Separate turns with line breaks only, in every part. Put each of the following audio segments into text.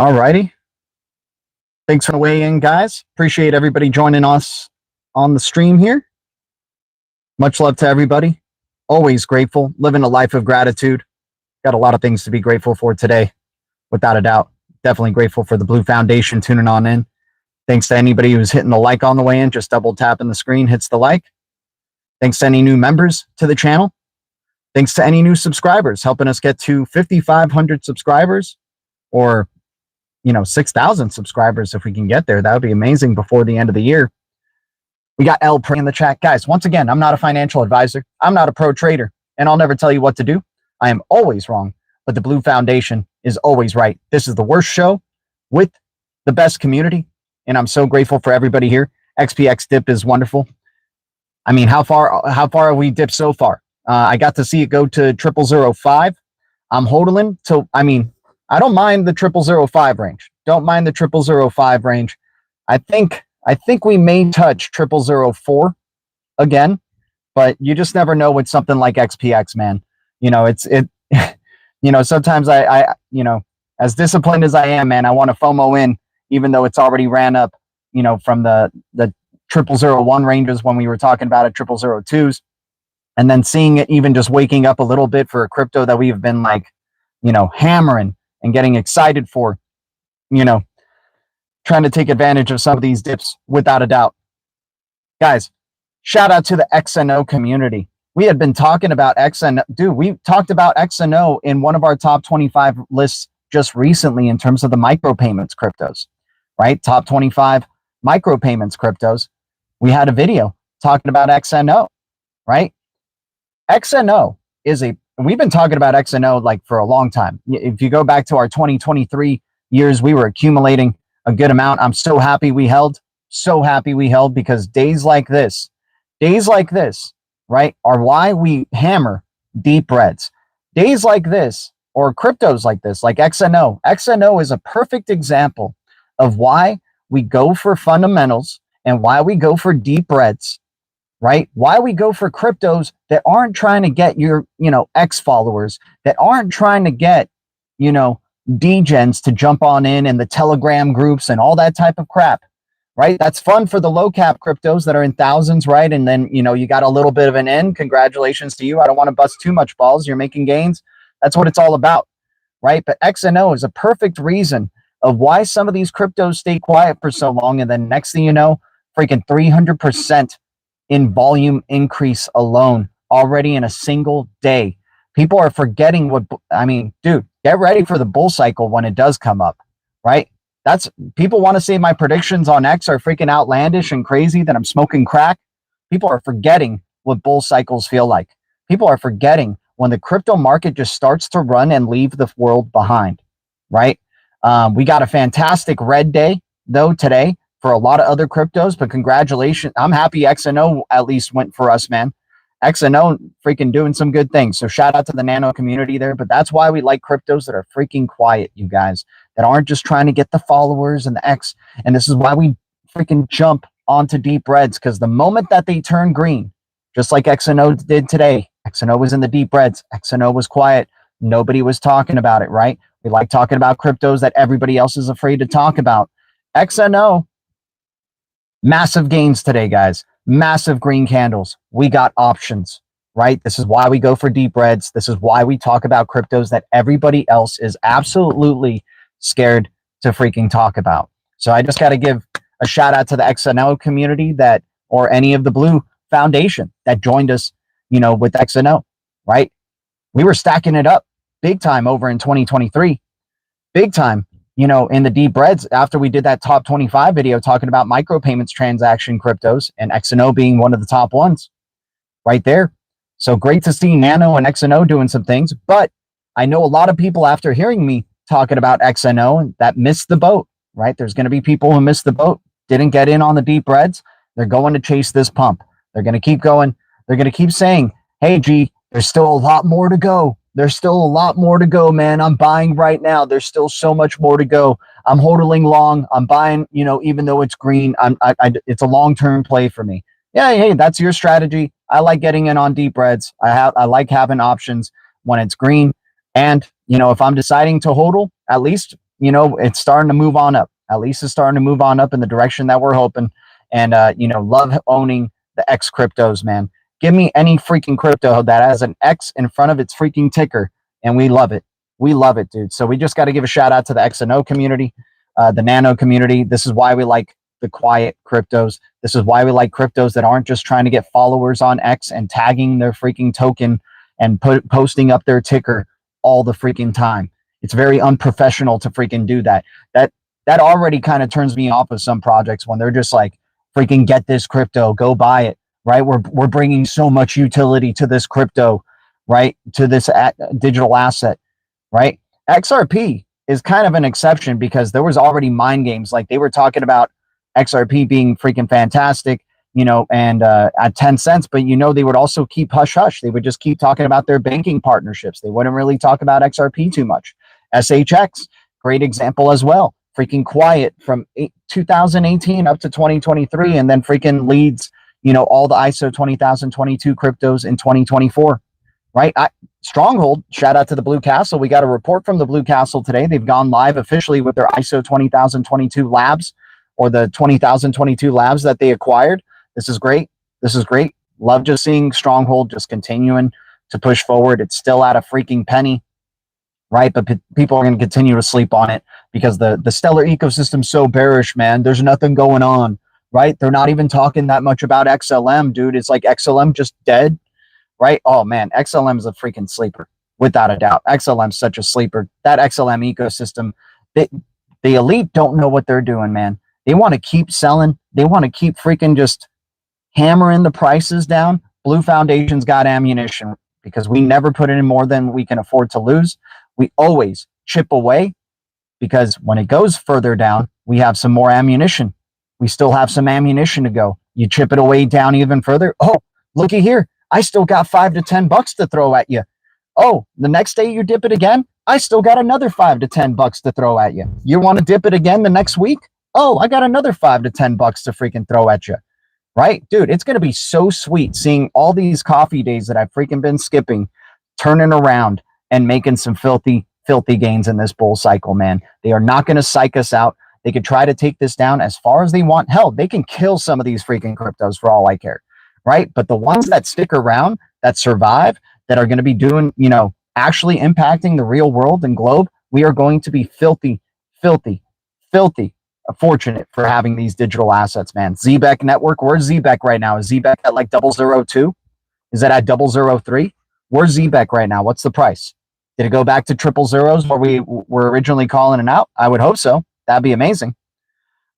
All righty. Thanks for weighing in, guys. Appreciate everybody joining us on the stream here. Much love to everybody. Always grateful. Living a life of gratitude. Got a lot of things to be grateful for today, without a doubt. Definitely grateful for the Blue Foundation tuning on in. Thanks to anybody who's hitting the like on the way in. Just double tapping the screen, hits the like. Thanks to any new members to the channel. Thanks to any new subscribers, helping us get to 5,500 subscribers, or 6,000 subscribers if we can get there. That would be amazing before the end of the year. We got L in the chat. Guys, once again, I'm not a financial advisor. I'm not a pro trader, and I'll never tell you what to do. I am always wrong, but the Blue Foundation is always right. This is the worst show with the best community, and I'm so grateful for everybody here. XPX dip is wonderful. I mean, how far have we dipped so far? I got to see it go to 0005. I'm holding to, I don't mind the 0005 range. Don't mind the 0005 range. I think we may touch 0004 again, but you just never know with something like XPX, man. Sometimes I as disciplined as I am, man, I want to FOMO in, even though it's already ran up, from the 0001 ranges when we were talking about it, 0002s, and then seeing it even just waking up a little bit for a crypto that we've been hammering and getting excited for, trying to take advantage of some of these dips, without a doubt. Guys, shout out to the XNO community. We had been talking about XNO. Dude, we talked about XNO in one of our top 25 lists just recently in terms of the micropayments cryptos, right? Top 25 micropayments cryptos. We had a video talking about XNO, right? XNO is we've been talking about XNO for a long time. If you go back to our 2023 years, we were accumulating a good amount. I'm so happy we held, because days like this, right, are why we hammer deep reds. Days like this, or cryptos like this, like XNO. XNO is a perfect example of why we go for fundamentals and why we go for deep reds. Right? Why we go for cryptos that aren't trying to get your, X followers, that aren't trying to get, degens to jump on in the Telegram groups and all that type of crap, right? That's fun for the low cap cryptos that are in thousands, right? And then, you got a little bit of an end. Congratulations to you. I don't want to bust too much balls. You're making gains. That's what it's all about, right? But XNO is a perfect reason of why some of these cryptos stay quiet for so long. And then next thing you know, freaking 300% in volume increase alone already in a single day. People are forgetting dude, get ready for the bull cycle when it does come up, right? People want to say my predictions on X are freaking outlandish and crazy, that I'm smoking crack. People are forgetting what bull cycles feel like. People are forgetting when the crypto market just starts to run and leave the world behind, right? We got a fantastic red day though today for a lot of other cryptos, but congratulations. I'm happy XNO at least went for us, man. XNO freaking doing some good things. So shout out to the nano community there, but that's why we like cryptos that are freaking quiet, you guys, that aren't just trying to get the followers and the X. And this is why we freaking jump onto deep reds, because the moment that they turn green, just like XNO did today, XNO was in the deep reds. XNO was quiet. Nobody was talking about it, right? We like talking about cryptos that everybody else is afraid to talk about. XNO, massive gains today, guys. Massive green candles. We got options, right? This is why we go for deep reds. This is why we talk about cryptos that everybody else is absolutely scared to freaking talk about. So I just got to give a shout out to the XNO community or any of the Blue Foundation that joined us, with XNO, right? We were stacking it up big time over in 2023. Big time. In the deep reds, after we did that top 25 video talking about micropayments transaction cryptos, and XNO being one of the top ones right there. So great to see Nano and XNO doing some things. But I know a lot of people, after hearing me talking about XNO, that missed the boat, right? There's going to be people who missed the boat, didn't get in on the deep reds. They're going to chase this pump. They're going to keep going. They're going to keep saying, hey, G, there's still a lot more to go. There's still a lot more to go, man. I'm buying right now. There's still so much more to go. I'm holding long. I'm buying, even though it's green, it's a long-term play for me. Yeah, hey, that's your strategy. I like getting in on deep reds. I like having options when it's green. And, if I'm deciding to hodl, at least, you know, it's starting to move on up. At least it's starting to move on up in the direction that we're hoping. And, you know, love owning the X cryptos, man. Give me any freaking crypto that has an X in front of its freaking ticker, and we love it. We love it, dude. So we just got to give a shout out to the XNO community, the Nano community. This is why we like the quiet cryptos. This is why we like cryptos that aren't just trying to get followers on X and tagging their freaking token and posting up their ticker all the freaking time. It's very unprofessional to freaking do that. That already kind of turns me off of some projects when they're just like, freaking get this crypto, go buy it, right? We're bringing so much utility to this crypto, right? To this digital asset, right? XRP is kind of an exception because there was already mind games. Like they were talking about XRP being freaking fantastic, you know, and at 10 cents, but you know, they would also keep hush hush. They would just keep talking about their banking partnerships. They wouldn't really talk about XRP too much. SHX, great example as well. Freaking quiet from 2018 up to 2023, and then freaking leads, you know, all the ISO 20022 cryptos in 2024, right? Stronghold, shout out to the Blue Castle. We got a report from the Blue Castle today. They've gone live officially with their ISO 20022 labs, or the 20,022 labs that they acquired. This is great. This is great. Love just seeing Stronghold just continuing to push forward. It's still at a freaking penny, right? But people are going to continue to sleep on it because the stellar ecosystem's so bearish, man. There's nothing going on, right? They're not even talking that much about XLM, dude. It's like XLM just dead, right? Oh, man, XLM is a freaking sleeper, without a doubt. XLM's such a sleeper. That XLM ecosystem, the elite don't know what they're doing, man. They want to keep selling. They want to keep freaking just hammering the prices down. Blue Foundation's got ammunition because we never put in more than we can afford to lose. We always chip away because when it goes further down, we have some more ammunition. We still have some ammunition to go. You chip it away down even further. Oh, looky here. I still got $5 to $10 to throw at you. Oh, the next day you dip it again. I still got another $5 to $10 to throw at you. You want to dip it again the next week? Oh, I got another $5 to $10 to freaking throw at you. Right? Dude, it's going to be so sweet seeing all these coffee days that I've freaking been skipping, turning around and making some filthy gains in this bull cycle, man. They are not going to psych us out. They could try to take this down as far as they want. Hell, they can kill some of these freaking cryptos for all I care, right? But the ones that stick around, that survive, that are going to be doing, you know, actually impacting the real world and globe, we are going to be filthy fortunate for having these digital assets, man. ZBEC network, where's ZBEC right now? Is ZBEC at like 002? Is that at 003? Where's ZBEC right now? What's the price? Did it go back to triple zeros where we were originally calling it out? I would hope so. That'd be amazing.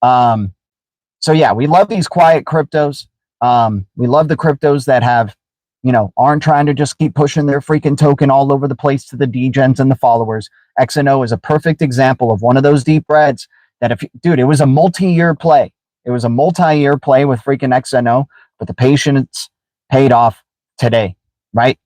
So yeah, we love these quiet cryptos. We love the cryptos that have, you know, aren't trying to just keep pushing their freaking token all over the place to the degens and the followers. XNO is a perfect example of one of those deep reds that if, dude, it was a multi-year play. It was a multi-year play with freaking XNO, but the patience paid off today, right?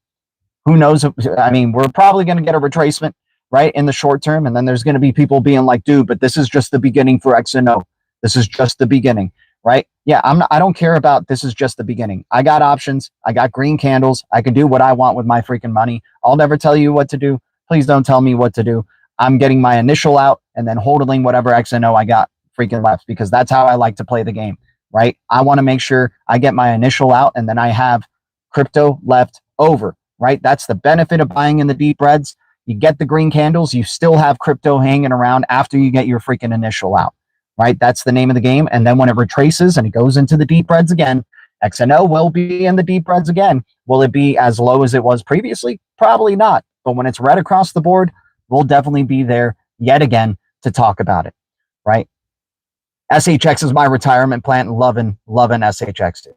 Who knows? I mean, we're probably going to get a retracement, right, in the short term, and then there's going to be people being like, dude, but this is just the beginning for XNO. This is just the beginning, right? Yeah, I don't care about this is just the beginning. I got options. I got green candles. I can do what I want with my freaking money. I'll never tell you what to do. Please don't tell me what to do. I'm getting my initial out and then holding whatever XNO I got freaking left because that's how I like to play the game, right? I want to make sure I get my initial out and then I have crypto left over, right? That's the benefit of buying in the deep reds. You get the green candles, you still have crypto hanging around after you get your freaking initial out, right? That's the name of the game. And then when it retraces and it goes into the deep reds again, XNO will be in the deep reds again. Will it be as low as it was previously? Probably not. But when it's red across the board, we'll definitely be there yet again to talk about it, right? SHX is my retirement plan. Loving SHX, dude.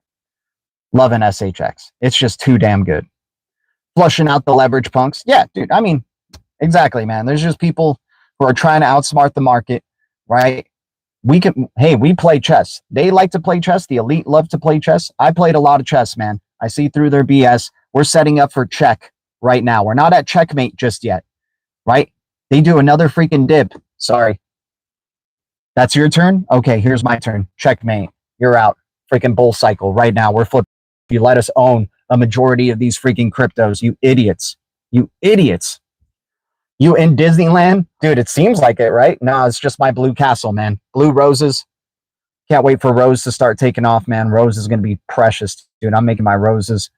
Loving SHX. It's just too damn good. Flushing out the leverage punks. Yeah, dude. I mean, exactly, man. There's just people who are trying to outsmart the market, right? We play chess. They like to play chess. The elite love to play chess. I played a lot of chess, man. I see through their BS. We're setting up for check right now. We're not at checkmate just yet, right? They do another freaking dip. Sorry. That's your turn? Okay, here's my turn. Checkmate. You're out. Freaking bull cycle right now. We're flipping. You let us own a majority of these freaking cryptos. You idiots. You idiots. You in Disneyland? Dude, it seems like it, right? No, it's just my blue castle, man. Blue roses. Can't wait for Rose to start taking off, man. Rose is going to be precious, dude. I'm making my roses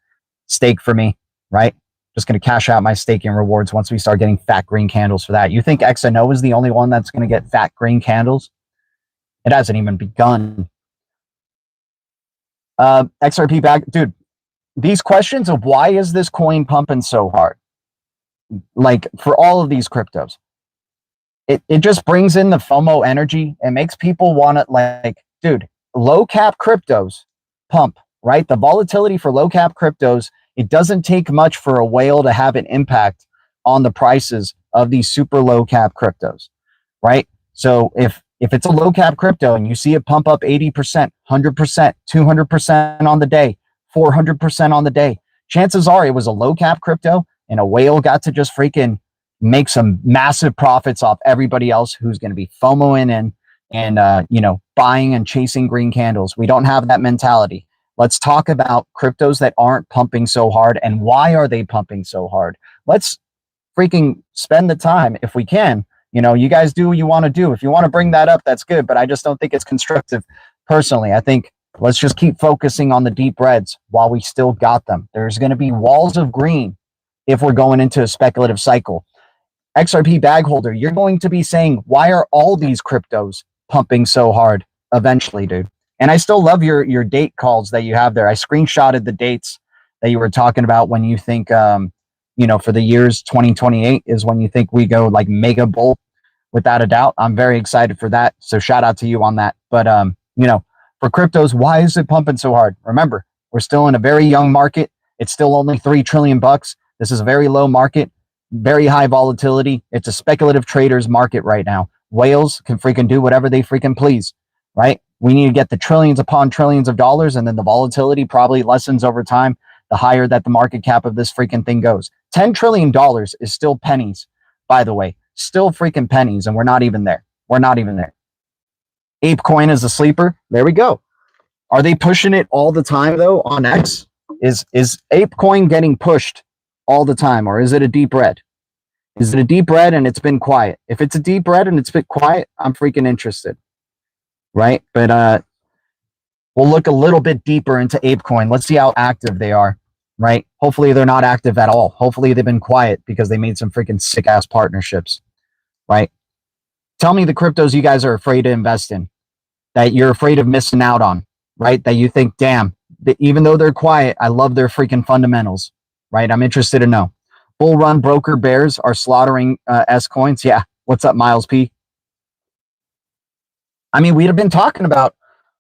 stake for me, right? Just going to cash out my staking rewards once we start getting fat green candles for that. You think XNO is the only one that's going to get fat green candles? It hasn't even begun. XRP back. Dude, these questions of why is this coin pumping so hard? Like for all of these cryptos, it just brings in the FOMO energy. It makes people want to like, dude, low cap cryptos pump, right? The volatility for low cap cryptos, it doesn't take much for a whale to have an impact on the prices of these super low cap cryptos, right? So if it's a low cap crypto and you see it pump up 80%, 100%, 200% on the day, 400% on the day, chances are it was a low cap crypto and a whale got to just freaking make some massive profits off everybody else who's going to be FOMOing in and, you know, buying and chasing green candles. We don't have that mentality. Let's talk about cryptos that aren't pumping so hard and why are they pumping so hard? Let's freaking spend the time if we can. You know, you guys do what you want to do. If you want to bring that up, that's good, but I just don't think it's constructive personally. I think let's just keep focusing on the deep reds while we still got them. There's going to be walls of green if we're going into a speculative cycle. XRP bag holder, you're going to be saying, why are all these cryptos pumping so hard eventually, dude? And I still love your date calls that you have there. I screenshotted the dates that you were talking about when you think, you know, for the years 2028 is when you think we go like mega bull, without a doubt. I'm very excited for that. So shout out to you on that. But, you know, for cryptos, why is it pumping so hard? Remember, we're still in a very young market. It's still only $3 trillion bucks. This is a very low market, very high volatility. It's a speculative traders market right now. Whales can freaking do whatever they freaking please, right? We need to get the trillions upon trillions of dollars, and then the volatility probably lessens over time, the higher that the market cap of this freaking thing goes. $10 trillion is still pennies, by the way. Still freaking pennies, and we're not even there. We're not even there. ApeCoin is a sleeper. There we go. Are they pushing it all the time, though, on X? Is ApeCoin getting pushed all the time, or is it a deep red? Is it a deep red and it's been quiet? If it's a deep red and it's been quiet, I'm freaking interested, right? But we'll look a little bit deeper into ApeCoin. Let's see how active they are, right? Hopefully they're not active at all. Hopefully they've been quiet because they made some freaking sick ass partnerships, right? Tell me the cryptos you guys are afraid to invest in, that you're afraid of missing out on, right? That you think, damn, even though they're quiet, I love their freaking fundamentals, right? I'm interested to know. Bull run broker bears are slaughtering S coins. Yeah. What's up, Miles P? I mean, we'd have been talking about,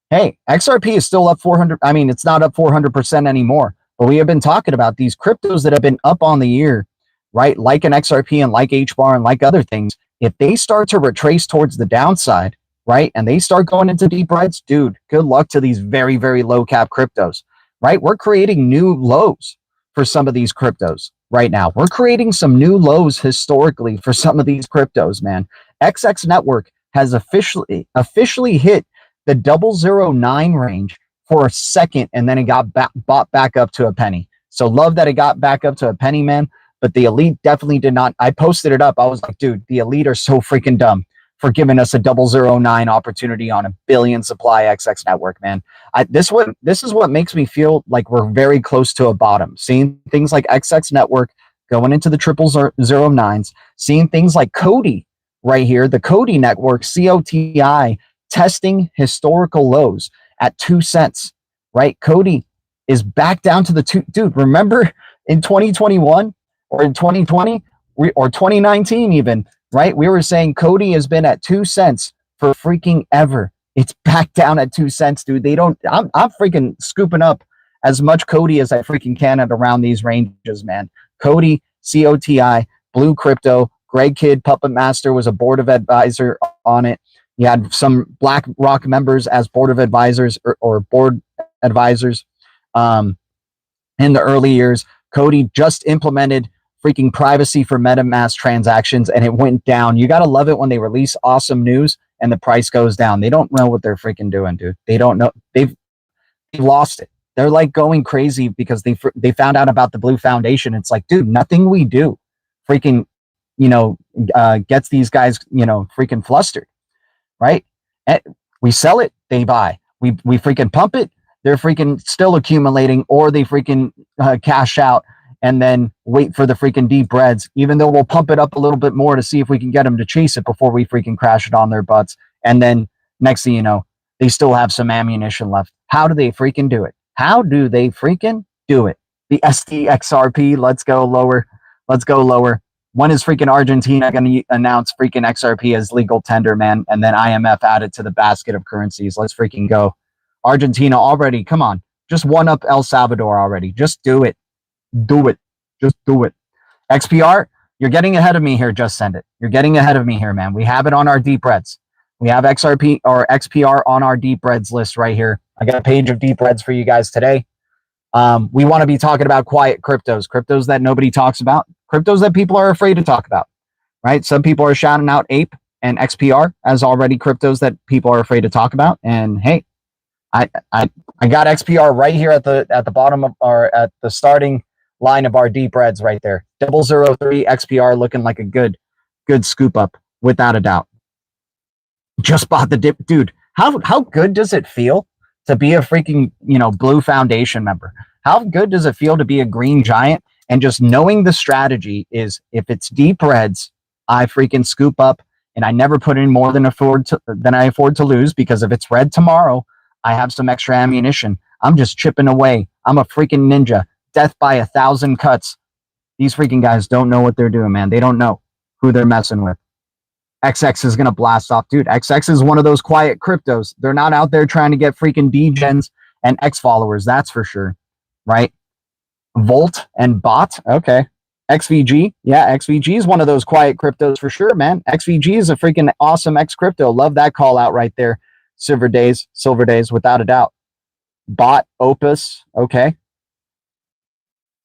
hey, XRP is still up 400. I mean, it's not up 400% anymore, but we have been talking about these cryptos that have been up on the year, right? Like an XRP and like HBAR and like other things. If they start to retrace towards the downside, right? And they start going into deep reds, dude, good luck to these very, very low cap cryptos, right? We're creating new lows for some of these cryptos right now. We're creating some new lows historically for some of these cryptos, man. XX Network has officially hit the 009 range for a second, and then it got bought back up to a penny. So love that it got back up to a penny, man. But the elite definitely did not. I posted it up. I was like, dude, the elite are so freaking dumb for giving us a 009 opportunity on a billion supply XX Network, man. This is what makes me feel like we're very close to a bottom. Seeing things like XX Network going into the 009s, seeing things like Cody right here, the Cody Network, COTI, testing historical lows at 2 cents, right? Cody is back down to the two. Dude, remember in 2021 or in 2020 or 2019 even, right? We were saying Cody has been at 2 cents for freaking ever. It's back down at 2 cents, dude. I'm freaking scooping up as much Cody as I freaking can at around these ranges, man. Cody, COTI, Blue Crypto, Greg Kidd, Puppet Master was a board of advisor on it. You had some BlackRock members as board of advisors or board advisors in the early years. Cody just implemented freaking privacy for MetaMask transactions, and it went down. You got to love it when they release awesome news and the price goes down. They don't know what they're freaking doing, dude. They don't know. They've lost it. They're like going crazy because they found out about the Blue Foundation. It's like, dude, nothing we do freaking, gets these guys, freaking flustered, right? We sell it, they buy. We freaking pump it, they're freaking still accumulating, or they freaking cash out and then wait for the freaking deep reds, even though we'll pump it up a little bit more to see if we can get them to chase it before we freaking crash it on their butts. And then next thing you know, they still have some ammunition left. How do they freaking do it? How do they freaking do it? The XRP, let's go lower. Let's go lower. When is freaking Argentina going to announce freaking XRP as legal tender, man? And then IMF added to the basket of currencies. Let's freaking go. Argentina already, come on. Just one up El Salvador already. Just do it. Do it. Just do it. XPR, you're getting ahead of me here. Just send it. You're getting ahead of me here, man. We have it on our deep reds. We have XRP or XPR on our deep reds list right here. I got a page of deep reds for you guys today. We want to be talking about quiet cryptos that nobody talks about, cryptos that people are afraid to talk about, right? Some people are shouting out APE and XPR as already cryptos that people are afraid to talk about. And hey, I got XPR right here at the bottom of, or at the starting line of our deep reds right there. 003 XPR looking like a good scoop up without a doubt. Just bought the dip, dude. How good does it feel to be a freaking, Blue Foundation member? How good does it feel to be a green giant and just knowing the strategy is if it's deep reds, I freaking scoop up and I never put in more than I afford to lose, because if it's red tomorrow, I have some extra ammunition. I'm just chipping away. I'm a freaking ninja. Death by 1,000 cuts. These freaking guys don't know what they're doing, man. They don't know who they're messing with. XX is going to blast off. Dude, XX is one of those quiet cryptos. They're not out there trying to get freaking D-gens and X followers, that's for sure, right? Volt and bot, okay. XVG, yeah, XVG is one of those quiet cryptos for sure, man. XVG is a freaking awesome X crypto. Love that call out right there. Silver days, without a doubt. Bot, Opus, okay.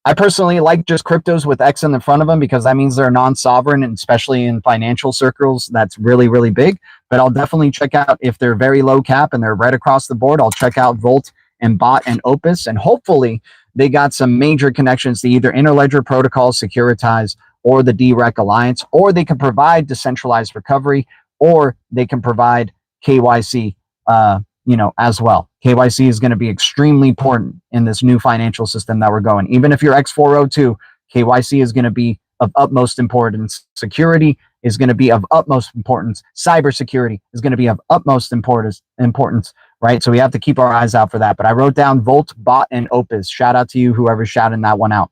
I personally like just cryptos with X in the front of them because that means they're non-sovereign, and especially in financial circles, that's really, really big. But I'll definitely check out if they're very low cap and they're right across the board. I'll check out Volt and Bot and Opus, and hopefully they got some major connections to either Interledger Protocol, Securitize, or the DREC Alliance, or they can provide decentralized recovery, or they can provide KYC, as well. KYC is going to be extremely important in this new financial system that we're going. Even if you're X402, KYC is going to be of utmost importance. Security is going to be of utmost importance. Cybersecurity is going to be of utmost importance, right? So we have to keep our eyes out for that. But I wrote down Volt, Bot, and Opus. Shout out to you, whoever's shouting that one out.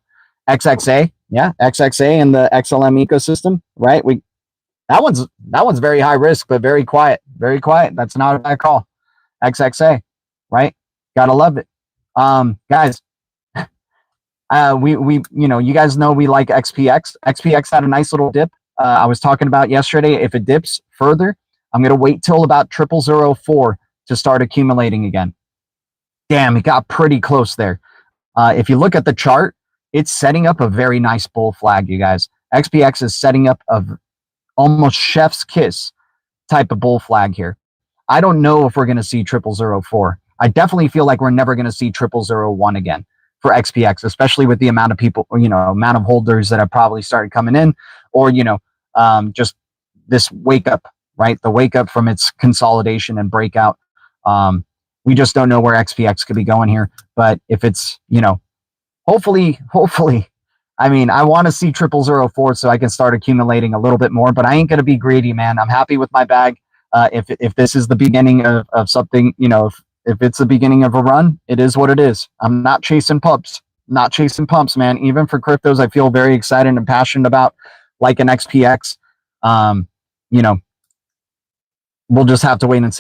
XXA, yeah, XXA and the XLM ecosystem, right? That one's very high risk, but very quiet. Very quiet. That's not a bad call. XXA, right? Gotta love it. Guys, you guys know we like XPX. XPX had a nice little dip. I was talking about yesterday. If it dips further, I'm gonna wait till about 0004 to start accumulating again. Damn, it got pretty close there. If you look at the chart, it's setting up a very nice bull flag, you guys. XPX is setting up a almost chef's kiss type of bull flag here. I don't know if we're going to see 0004. I definitely feel like we're never going to see 0001 again for XPX, especially with the amount of people, amount of holders that have probably started coming in, or, just this wake up, right? The wake up from its consolidation and breakout. We just don't know where XPX could be going here. But if it's, hopefully, I mean, I want to see 0004 so I can start accumulating a little bit more, but I ain't going to be greedy, man. I'm happy with my bag. If this is the beginning of something, if it's the beginning of a run, it is what it is. I'm not chasing pumps, man. Even for cryptos, I feel very excited and passionate about, like an XPX. We'll just have to wait and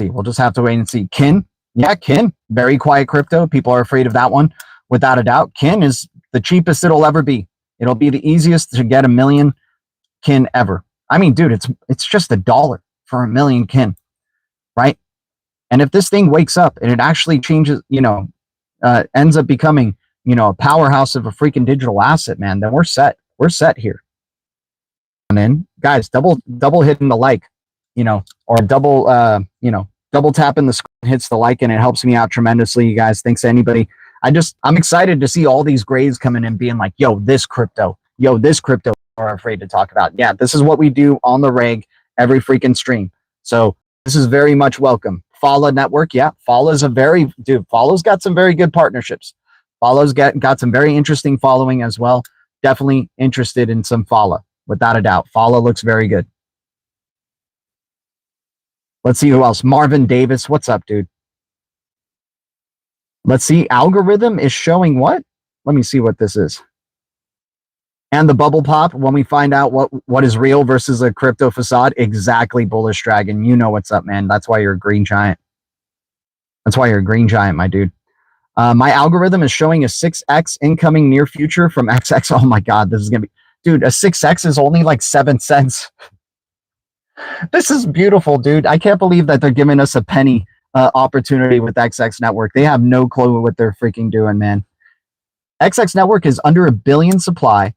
see. Kin, yeah, Kin, very quiet crypto. People are afraid of that one, without a doubt. Kin is the cheapest it'll ever be. It'll be the easiest to get 1 million Kin ever. I mean, dude, it's just $1 for 1 million Kin, right? And if this thing wakes up and it actually changes, ends up becoming, a powerhouse of a freaking digital asset, man, then we're set. We're set here. And then, guys, double hitting the like, or double tapping the screen hits the like, and it helps me out tremendously, you guys. Thanks to anybody. I'm excited to see all these grays coming in being like, yo, this crypto. are afraid to talk about. Yeah, this is what we do on the reg every freaking stream. So this is very much welcome. Follow Network, yeah, Follow's Follow's got some very good partnerships. Follow's got some very interesting following as well. Definitely interested in some Follow, without a doubt. Follow looks very good. Let's see who else. Marvin Davis, what's up, dude? Let's see. Algorithm is showing what? Let me see what this is. And the bubble pop, when we find out what is real versus a crypto facade, exactly, Bullish Dragon. You know what's up, man. That's why you're a green giant. That's why you're a green giant, my dude. My algorithm is showing a 6x incoming near future from XX. Oh my God, this is going to be, dude, a 6x is only like 7 cents. This is beautiful, dude. I can't believe that they're giving us a penny opportunity with XX Network. They have no clue what they're freaking doing, man. XX Network is under 1 billion supply.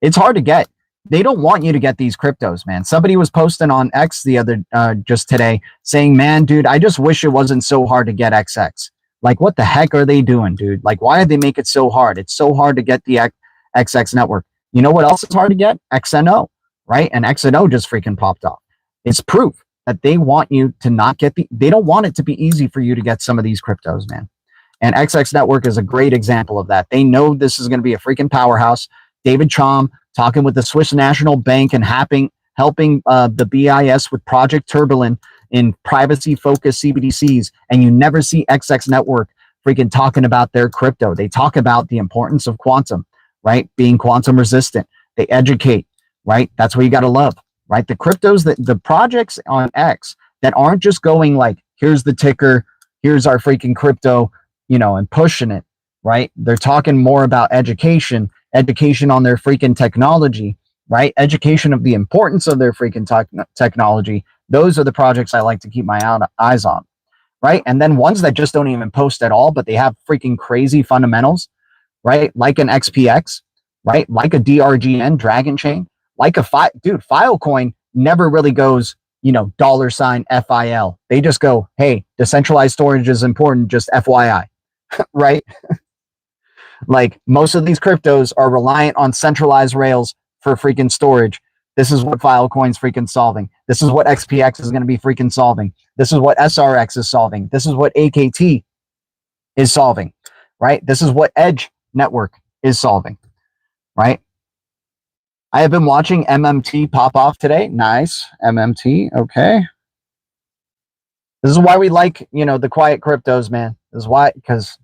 It's hard to get. They don't want you to get these cryptos, man. Somebody was posting on X the other just today saying, man, dude, I just wish it wasn't so hard to get XX. Like, what the heck are they doing, dude? Like, why did they make it so hard? It's so hard to get the XX Network. You know what else is hard to get? XNO, right? And XNO just freaking popped off. It's proof that they want you to not get they don't want it to be easy for you to get some of these cryptos, man. And XX Network is a great example of that. They know this is going to be a freaking powerhouse. David Chom talking with the Swiss National Bank and helping the BIS with Project Turbulent in privacy-focused CBDCs, and you never see XX Network freaking talking about their crypto. They talk about the importance of quantum, right? Being quantum resistant. They educate, right? That's what you got to love, right? The cryptos, the projects on X that aren't just going like, here's the ticker, here's our freaking crypto, you know, and pushing it, right? They're talking more about education on their freaking technology, right? Education of the importance of their freaking technology. Those are the projects I like to keep my eyes on, right? And then ones that just don't even post at all, but they have freaking crazy fundamentals, right? Like an XPX, right? Like a DRGN, Dragon Chain, like a Filecoin never really goes, you know, $FIL. They just go, hey, decentralized storage is important, just FYI, right? Like, most of these cryptos are reliant on centralized rails for freaking storage. This is what Filecoin's freaking solving. This is what XPX is going to be freaking solving. This is what SRX is solving. This is what AKT is solving, right? This is what Edge Network is solving, right? I have been watching MMT pop off today. Nice. MMT. Okay. This is why we like, you know, the quiet cryptos, man. This is why, because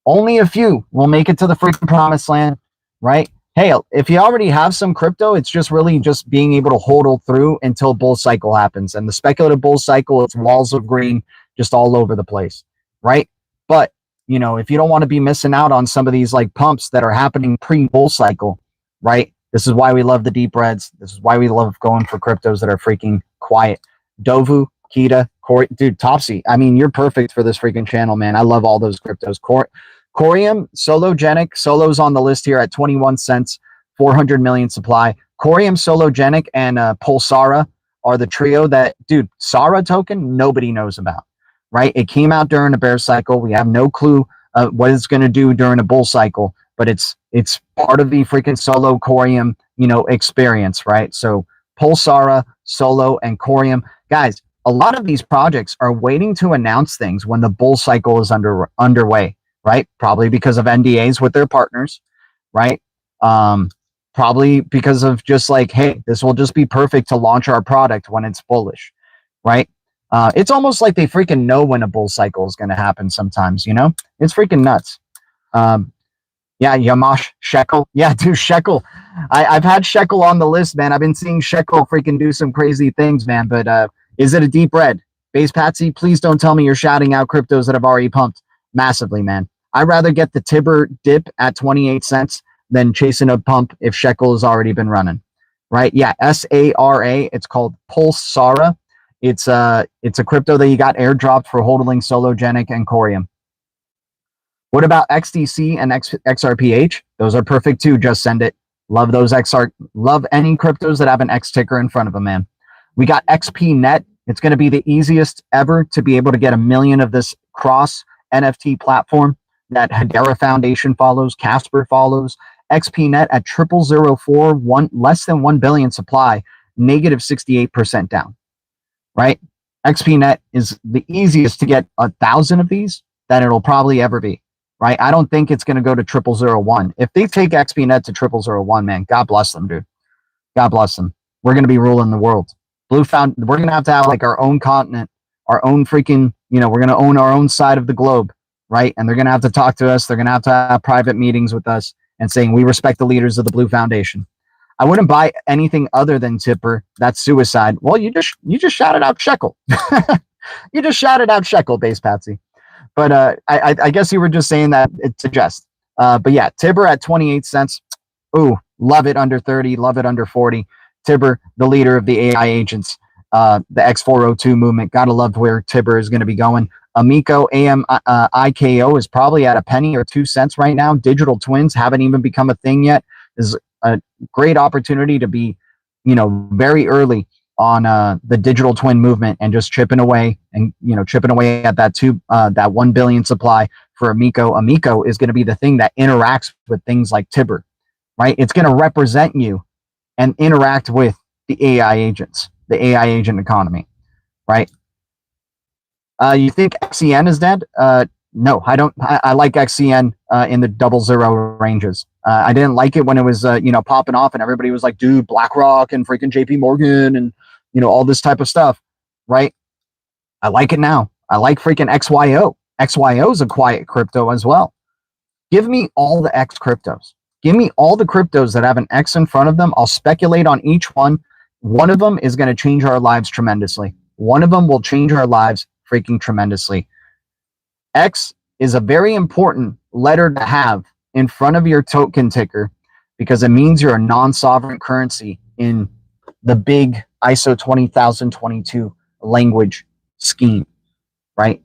only a few will make it to the freaking promised land, right? Hey, if you already have some crypto, it's just really just being able to hold through until bull cycle happens. And the speculative bull cycle, it's walls of green just all over the place, right? But, you know, if you don't want to be missing out on some of these like pumps that are happening pre-bull cycle, right? This is why we love the deep reds. This is why we love going for cryptos that are freaking quiet. Dovu, Kita, Corey, dude, Topsy. I mean, you're perfect for this freaking channel, man. I love all those cryptos. Corium, Sologenic, Solo's on the list here at 21 cents, 400 million supply. Corium, Sologenic, and Pulsara are the trio that, dude, Sara token, nobody knows about, right? It came out during a bear cycle. We have no clue what it's going to do during a bull cycle, but it's part of the freaking Solo Corium, you know, experience, right? So Pulsara, Solo, and Corium. Guys, a lot of these projects are waiting to announce things when the bull cycle is underway. Right? Probably because of NDAs with their partners, right? Probably because of just like, hey, this will just be perfect to launch our product when it's bullish, right? It's almost like they freaking know when a bull cycle is going to happen sometimes, you know? It's freaking nuts. Yeah, Yamash, Shekel. Yeah, dude, Shekel. I've had Shekel on the list, man. I've been seeing Shekel freaking do some crazy things, man. But is it a deep red? Base Patsy, please don't tell me you're shouting out cryptos that have already pumped massively, man. I'd rather get the TIBBIR dip at 28 cents than chasing a pump if Shekel has already been running, right? Yeah, SARA. It's called Pulsara. It's a crypto that you got airdropped for holding Sologenic and Corium. What about XDC and XRPH? Those are perfect too. Just send it. Love those Love any cryptos that have an X ticker in front of them, man. We got XPNet. It's going to be the easiest ever to be able to get 1 million of this cross NFT platform that Hedera Foundation follows, Casper follows, XPnet at 0004, less than 1 billion supply, negative 68% down, right? XPnet is the easiest to get 1,000 of these that it'll probably ever be, right? I don't think it's going to go to 0001. If they take XPnet to 0001, man, God bless them, dude. God bless them. We're going to be ruling the world. We're going to have like our own continent, our own freaking, we're going to own our own side of the globe, right? And they're going to have to talk to us. They're going to have private meetings with us and saying, we respect the leaders of the Blue Foundation. I wouldn't buy anything other than TIBBIR. That's suicide. Well, you just shouted out shekel. You just shouted out shekel, Base Patsy. But I guess you were just saying that it's a jest. But yeah, TIBBIR at 28 cents. Ooh, love it under 30, love it under 40. TIBBIR, the leader of the AI agents, the X402 movement. Gotta love where TIBBIR is going to be going. Amico IKO is probably at a penny or 2 cents right now. Digital twins haven't even become a thing yet. This is a great opportunity to be, very early on the digital twin movement and just chipping away at that 1 billion supply for Amico. Amico is going to be the thing that interacts with things like TIBBIR, right? It's going to represent you and interact with the AI agents, the AI agent economy, right? You think XCN is dead? No, I don't. I like XCN in the 00 ranges. I didn't like it when it was, popping off and everybody was like, dude, BlackRock and freaking JP Morgan and, all this type of stuff, right? I like it now. I like freaking XYO. XYO is a quiet crypto as well. Give me all the X cryptos. Give me all the cryptos that have an X in front of them. I'll speculate on each one. One of them is going to change our lives tremendously. One of them will change our lives freaking tremendously. X is a very important letter to have in front of your token ticker because it means you're a non-sovereign currency in the big ISO 20022 language scheme, right?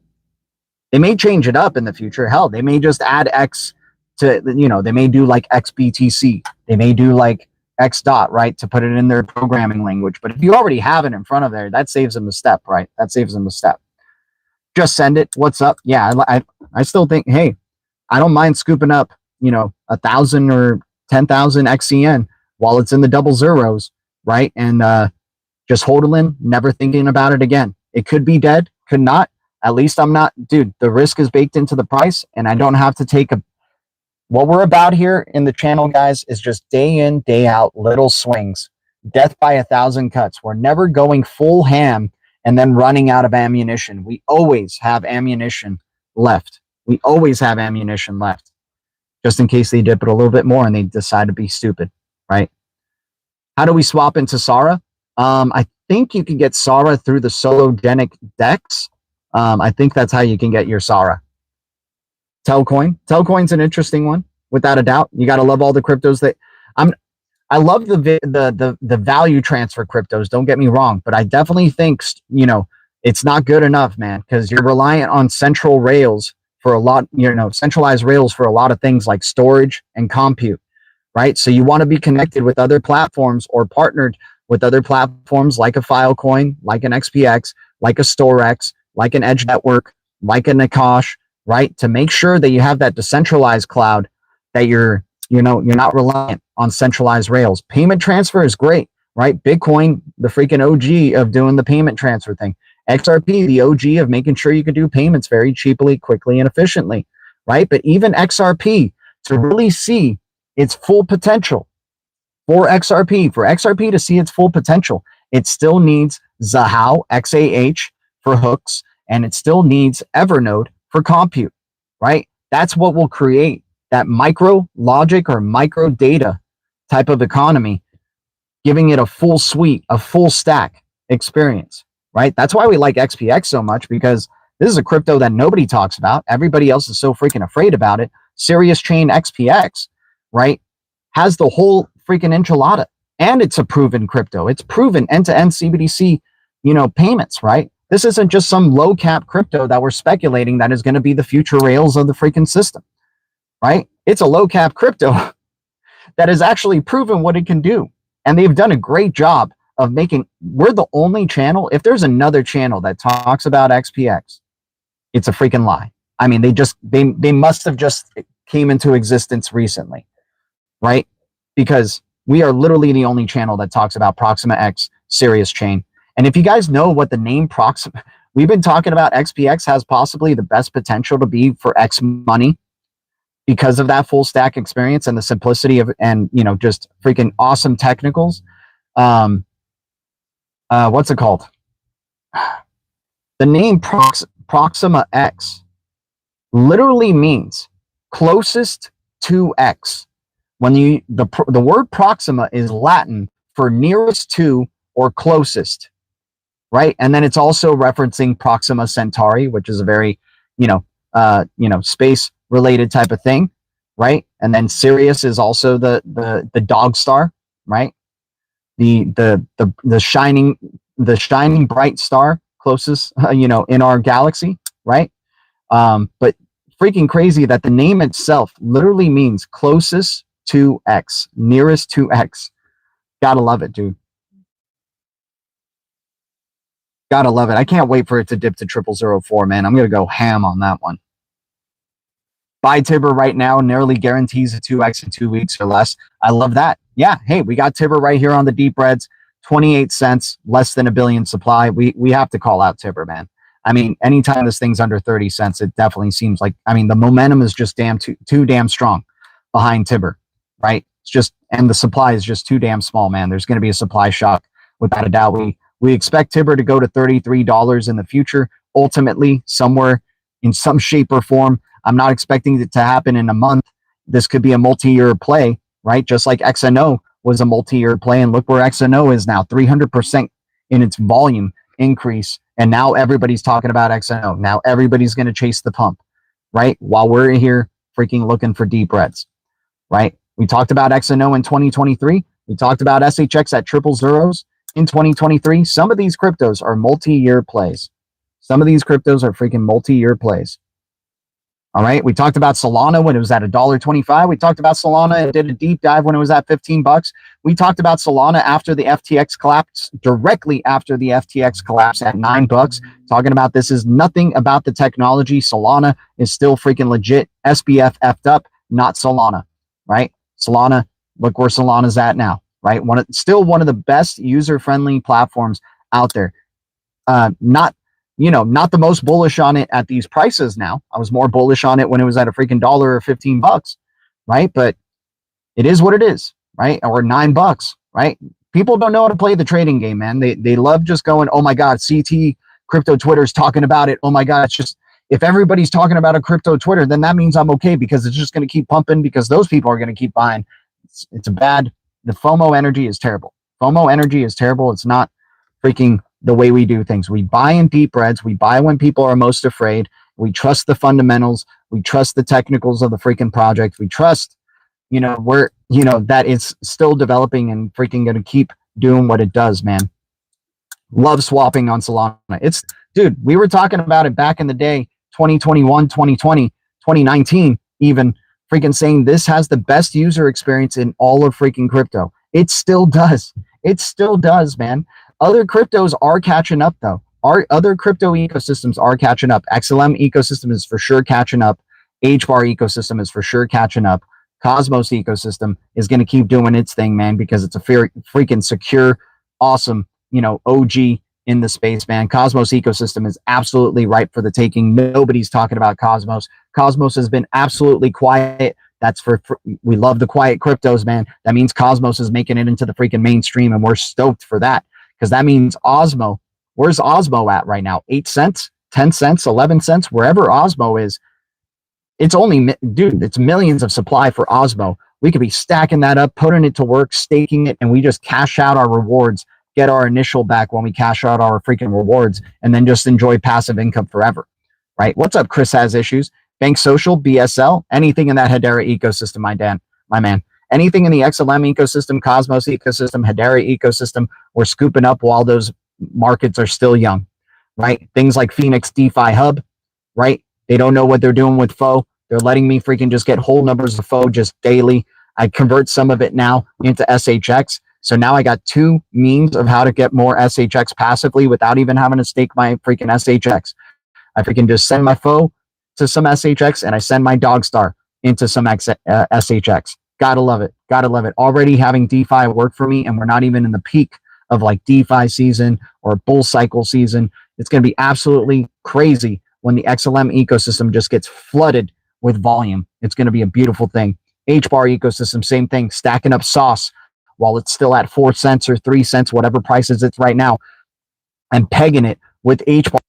They may change it up in the future. Hell, they may just add X to, they may do like XBTC. They may do like X dot, right, to put it in their programming language. But if you already have it in front of there, that saves them a step, right? That saves them a step. Just send it. What's up? Yeah, I still think, hey, I don't mind scooping up, 1,000 or 10,000 XCN while it's in the 00s, right? And just hodling, never thinking about it again. It could be dead, could not. At least I'm not, dude, the risk is baked into the price and I don't have to take what we're about here in the channel, guys, is just day in, day out, little swings. Death by 1,000 cuts. We're never going full ham and then running out of ammunition. We always have ammunition left. We always have ammunition left. Just in case they dip it a little bit more and they decide to be stupid, right? How do we swap into Sara? I think you can get Sara through the Sologenic DEX. I think that's how you can get your Sara. Telcoin. Telcoin's an interesting one, without a doubt. You got to love all the cryptos that I love the value transfer cryptos. Don't get me wrong, but I definitely think it's not good enough, man, because you're reliant on central rails for a lot. Centralized rails for a lot of things like storage and compute, right? So you want to be connected with other platforms or partnered with other platforms like a Filecoin, like an XPX, like a StoreX, like an Edge Network, like a Nakash, right? To make sure that you have that decentralized cloud, that you're not reliant on centralized rails. Payment transfer is great, right? Bitcoin, the freaking OG of doing the payment transfer thing. XRP, the OG of making sure you can do payments very cheaply, quickly, and efficiently, right? But even XRP, to really see its full potential, for XRP to see its full potential, it still needs Zahao, XAH for hooks, and it still needs Evernode for compute, right? That's what will create that micro logic or micro data type of economy, giving it a full suite, a full stack experience, right? That's why we like XPX so much, because this is a crypto that nobody talks about. Everybody else is so freaking afraid about it. Serious Chain XPX, right, has the whole freaking enchilada, and it's a proven crypto. It's proven end-to-end CBDC, payments, right? This isn't just some low cap crypto that we're speculating that is going to be the future rails of the freaking system, right? It's a low cap crypto that has actually proven what it can do. And they've done a great job of we're the only channel. If there's another channel that talks about XPX, it's a freaking lie. I mean, they must have just came into existence recently. right? Because we are literally the only channel that talks about Proxima X Sirius chain. And if you guys know what the name Proxima, we've been talking about XPX has possibly the best potential to be for X money because of that full stack experience and the simplicity of, and just freaking awesome technicals. What's it called? The name Proxima X literally means closest to X. When the word Proxima is Latin for nearest to or closest, right? And then it's also referencing Proxima Centauri, which is a very, space related type of thing, right? And then Sirius is also the dog star, right? The shining bright star closest, in our galaxy, right? But freaking crazy that the name itself literally means closest to X, nearest to X. Gotta love it, dude. Gotta love it. I can't wait for it to dip to 0004, man. I'm gonna go ham on that one. Buy TIBBIR right now nearly guarantees a 2x in 2 weeks or less. I love that. Yeah, hey, we got TIBBIR right here on the deep reds, 28 cents, less than a billion supply. We have to call out TIBBIR, man. I mean, anytime this thing's under 30 cents, it definitely seems like, the momentum is just too damn strong behind TIBBIR, right? It's just, and the supply is just too damn small, man. There's going to be a supply shock without a doubt. We expect TIBBIR to go to $33 in the future, ultimately somewhere in some shape or form. I'm not expecting it to happen in a month. This could be a multi-year play, right? Just like XNO was a multi-year play, and look where XNO is now, 300% in its volume increase. And now everybody's talking about XNO. Now everybody's going to chase the pump, right? While we're here freaking looking for deep reds, right? We talked about XNO in 2023. We talked about SHX at triple zeros in 2023. Some of these cryptos are multi-year plays. Some of these cryptos are freaking multi-year plays. All right. We talked about Solana when it was at $1.25. We talked about Solana and did a deep dive when it was at $15. We talked about Solana after the FTX collapse, directly after the FTX collapse at $9. Talking about this is nothing about the technology. Solana is still freaking legit. SBF effed up, not Solana, right? Solana, look where Solana's at now, right? Still one of the best user-friendly platforms out there. Not the most bullish on it at these prices now. I was more bullish on it when it was at a freaking $1 or $15, right? But it is what it is, right? Or $9, right? People don't know how to play the trading game, man. They love just going, oh my God, CT crypto Twitter's talking about it. Oh my God, it's just, if everybody's talking about a crypto Twitter, then that means I'm okay because it's just going to keep pumping because those people are going to keep buying. It's a bad, the FOMO energy is terrible. FOMO energy is terrible. It's not freaking the way we do things. We buy in deep reds. We buy when people are most afraid. We trust the fundamentals. We trust the technicals of the freaking project. We trust, that it's still developing and freaking going to keep doing what it does, man. Love swapping on Solana. Dude, we were talking about it back in the day, 2021, 2020, 2019, even freaking saying this has the best user experience in all of freaking crypto. It still does. It still does, man. Other cryptos are catching up, though. Our other crypto ecosystems are catching up. XLM ecosystem is for sure catching up. HBAR ecosystem is for sure catching up. Cosmos ecosystem is going to keep doing its thing, man, because it's a freaking secure, awesome, OG in the space, man. Cosmos ecosystem is absolutely ripe for the taking. Nobody's talking about Cosmos. Cosmos has been absolutely quiet. That's we love the quiet cryptos, man. That means Cosmos is making it into the freaking mainstream, and we're stoked for that. Because that means Osmo, where's Osmo at right now? 8 cents, 10 cents, 11 cents, wherever Osmo is. It's only, dude, it's millions of supply for Osmo. We could be stacking that up, putting it to work, staking it, and we just cash out our rewards, get our initial back when we cash out our freaking rewards, and then just enjoy passive income forever, right? What's up, Chris Has Issues? Bank Social, BSL, anything in that Hedera ecosystem, my man. Anything in the XLM ecosystem, Cosmos ecosystem, Hedera ecosystem, we're scooping up while those markets are still young, right? Things like Phoenix DeFi Hub, right? They don't know what they're doing with FO. They're letting me freaking just get whole numbers of FO just daily. I convert some of it now into SHX. So now I got 2 means of how to get more SHX passively without even having to stake my freaking SHX. I freaking just send my FO to some SHX and I send my Dogstar into some SHX. Gotta love it. Gotta love it. Already having DeFi work for me, and we're not even in the peak of like DeFi season or bull cycle season. It's going to be absolutely crazy when the XLM ecosystem just gets flooded with volume. It's going to be a beautiful thing. HBAR ecosystem, same thing, stacking up sauce while it's still at 4 cents or 3 cents, whatever prices it's right now, and pegging it with HBAR.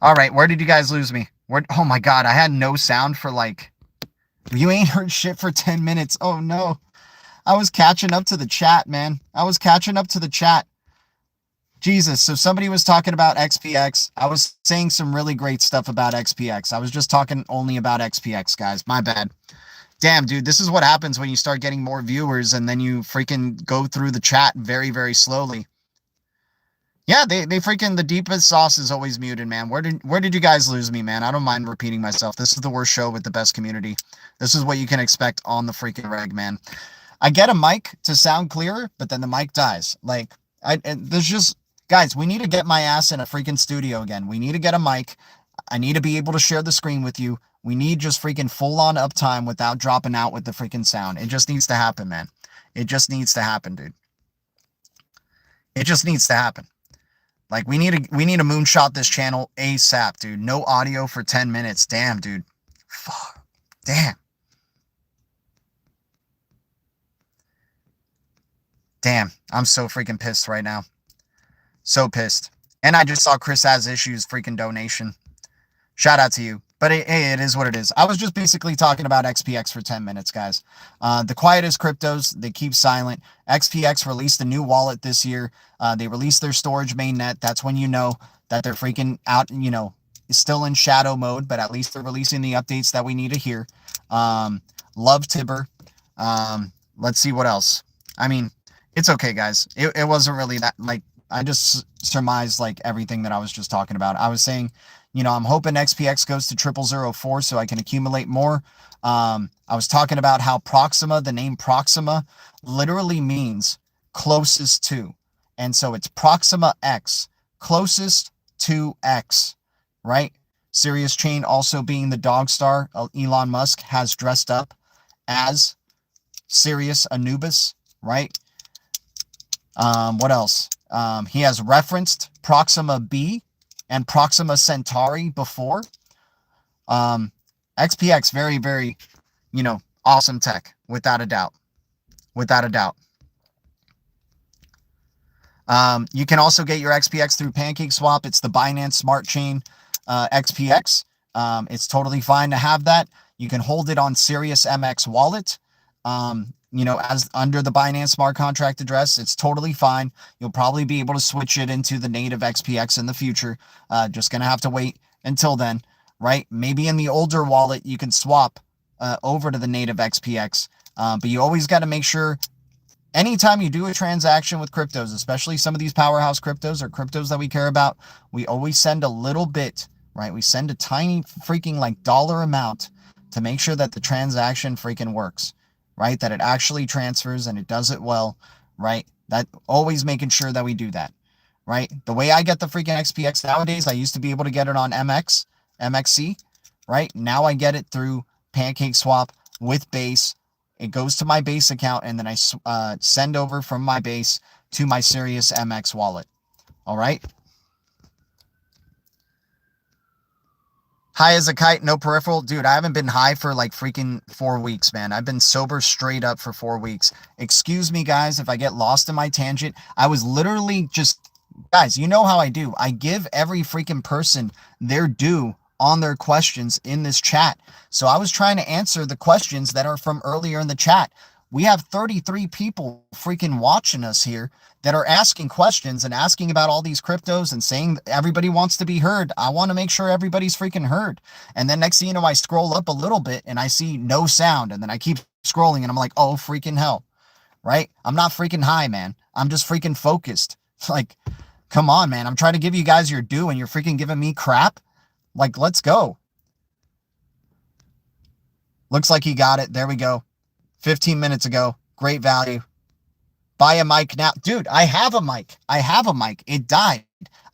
All right, where did you guys lose me? Where? Oh my God, I had no sound for like, you ain't heard shit for 10 minutes. Oh no. I was catching up to the chat, man. I was catching up to the chat. Jesus, so somebody was talking about XPX. I was saying some really great stuff about XPX. I was just talking only about XPX, guys. My bad. Damn, dude, this is what happens when you start getting more viewers and then you freaking go through the chat very, very slowly. Yeah, they freaking, the deepest sauce is always muted, man. Where did you guys lose me, man? I don't mind repeating myself. This is the worst show with the best community. This is what you can expect on the freaking reg, man. I get a mic to sound clearer, but then the mic dies. Like, there's just, guys, we need to get my ass in a freaking studio again. We need to get a mic. I need to be able to share the screen with you. We need just freaking full on uptime without dropping out with the freaking sound. It just needs to happen, man. It just needs to happen, dude. It just needs to happen. Like, we need to moonshot this channel ASAP, dude. No audio for 10 minutes. Damn, dude. Fuck. Damn. Damn. I'm so freaking pissed right now. So pissed. And I just saw Chris Has Issues freaking donation. Shout out to you. But hey, it is what it is. I was just basically talking about XPX for 10 minutes, guys. The quietest cryptos, they keep silent. XPX released a new wallet this year. They released their storage mainnet. That's when you know that they're freaking out, you know, still in shadow mode, but at least they're releasing the updates that we need to hear. Love TIBBIR. Let's see what else. I mean, it's okay, guys. It wasn't really that, like, I just surmised like everything that I was just talking about. I was saying, you know, I'm hoping XPX goes to 0004 so I can accumulate more. I was talking about how Proxima, the name Proxima, literally means closest to. And so it's Proxima X, closest to X, right? Sirius Chain also being the dog star. Elon Musk has dressed up as Sirius Anubis, right? What else? He has referenced Proxima B and Proxima Centauri before. XPX, very, very, you know, awesome tech, without a doubt. Without a doubt. You can also get your XPX through PancakeSwap. It's the Binance Smart Chain XPX. It's totally fine to have that. You can hold it on Sirius MX Wallet. You know, as under the Binance Smart Contract address, it's totally fine. You'll probably be able to switch it into the native XPX in the future. Just going to have to wait until then, right? Maybe in the older wallet, you can swap over to the native XPX. But you always got to make sure anytime you do a transaction with cryptos, especially some of these powerhouse cryptos or cryptos that we care about, we always send a little bit, right? We send a tiny freaking like dollar amount to make sure that the transaction freaking works. Right? That it actually transfers and it does it well, right? That always making sure that we do that, right? The way I get the freaking XPX nowadays, I used to be able to get it on MXC, right? Now I get it through PancakeSwap with Base. It goes to my Base account and then I send over from my Base to my Sirius MX wallet. All right? High as a kite, no peripheral. Dude, I haven't been high for like freaking 4 weeks, man. I've been sober straight up for 4 weeks. Excuse me, guys, if I get lost in my tangent. I was literally just, guys, you know how I do. I give every freaking person their due on their questions in this chat. So I was trying to answer the questions that are from earlier in the chat. We have 33 people freaking watching us here that are asking questions and asking about all these cryptos and saying everybody wants to be heard. I want to make sure everybody's freaking heard. And then next thing you know, I scroll up a little bit and I see no sound. And then I keep scrolling and I'm like, oh, freaking hell, right? I'm not freaking high, man. I'm just freaking focused. Like, come on, man. I'm trying to give you guys your due and you're freaking giving me crap. Like, let's go. Looks like he got it. There we go. 15 minutes ago. Great value. Buy a mic now. Dude, I have a mic. I have a mic. It died.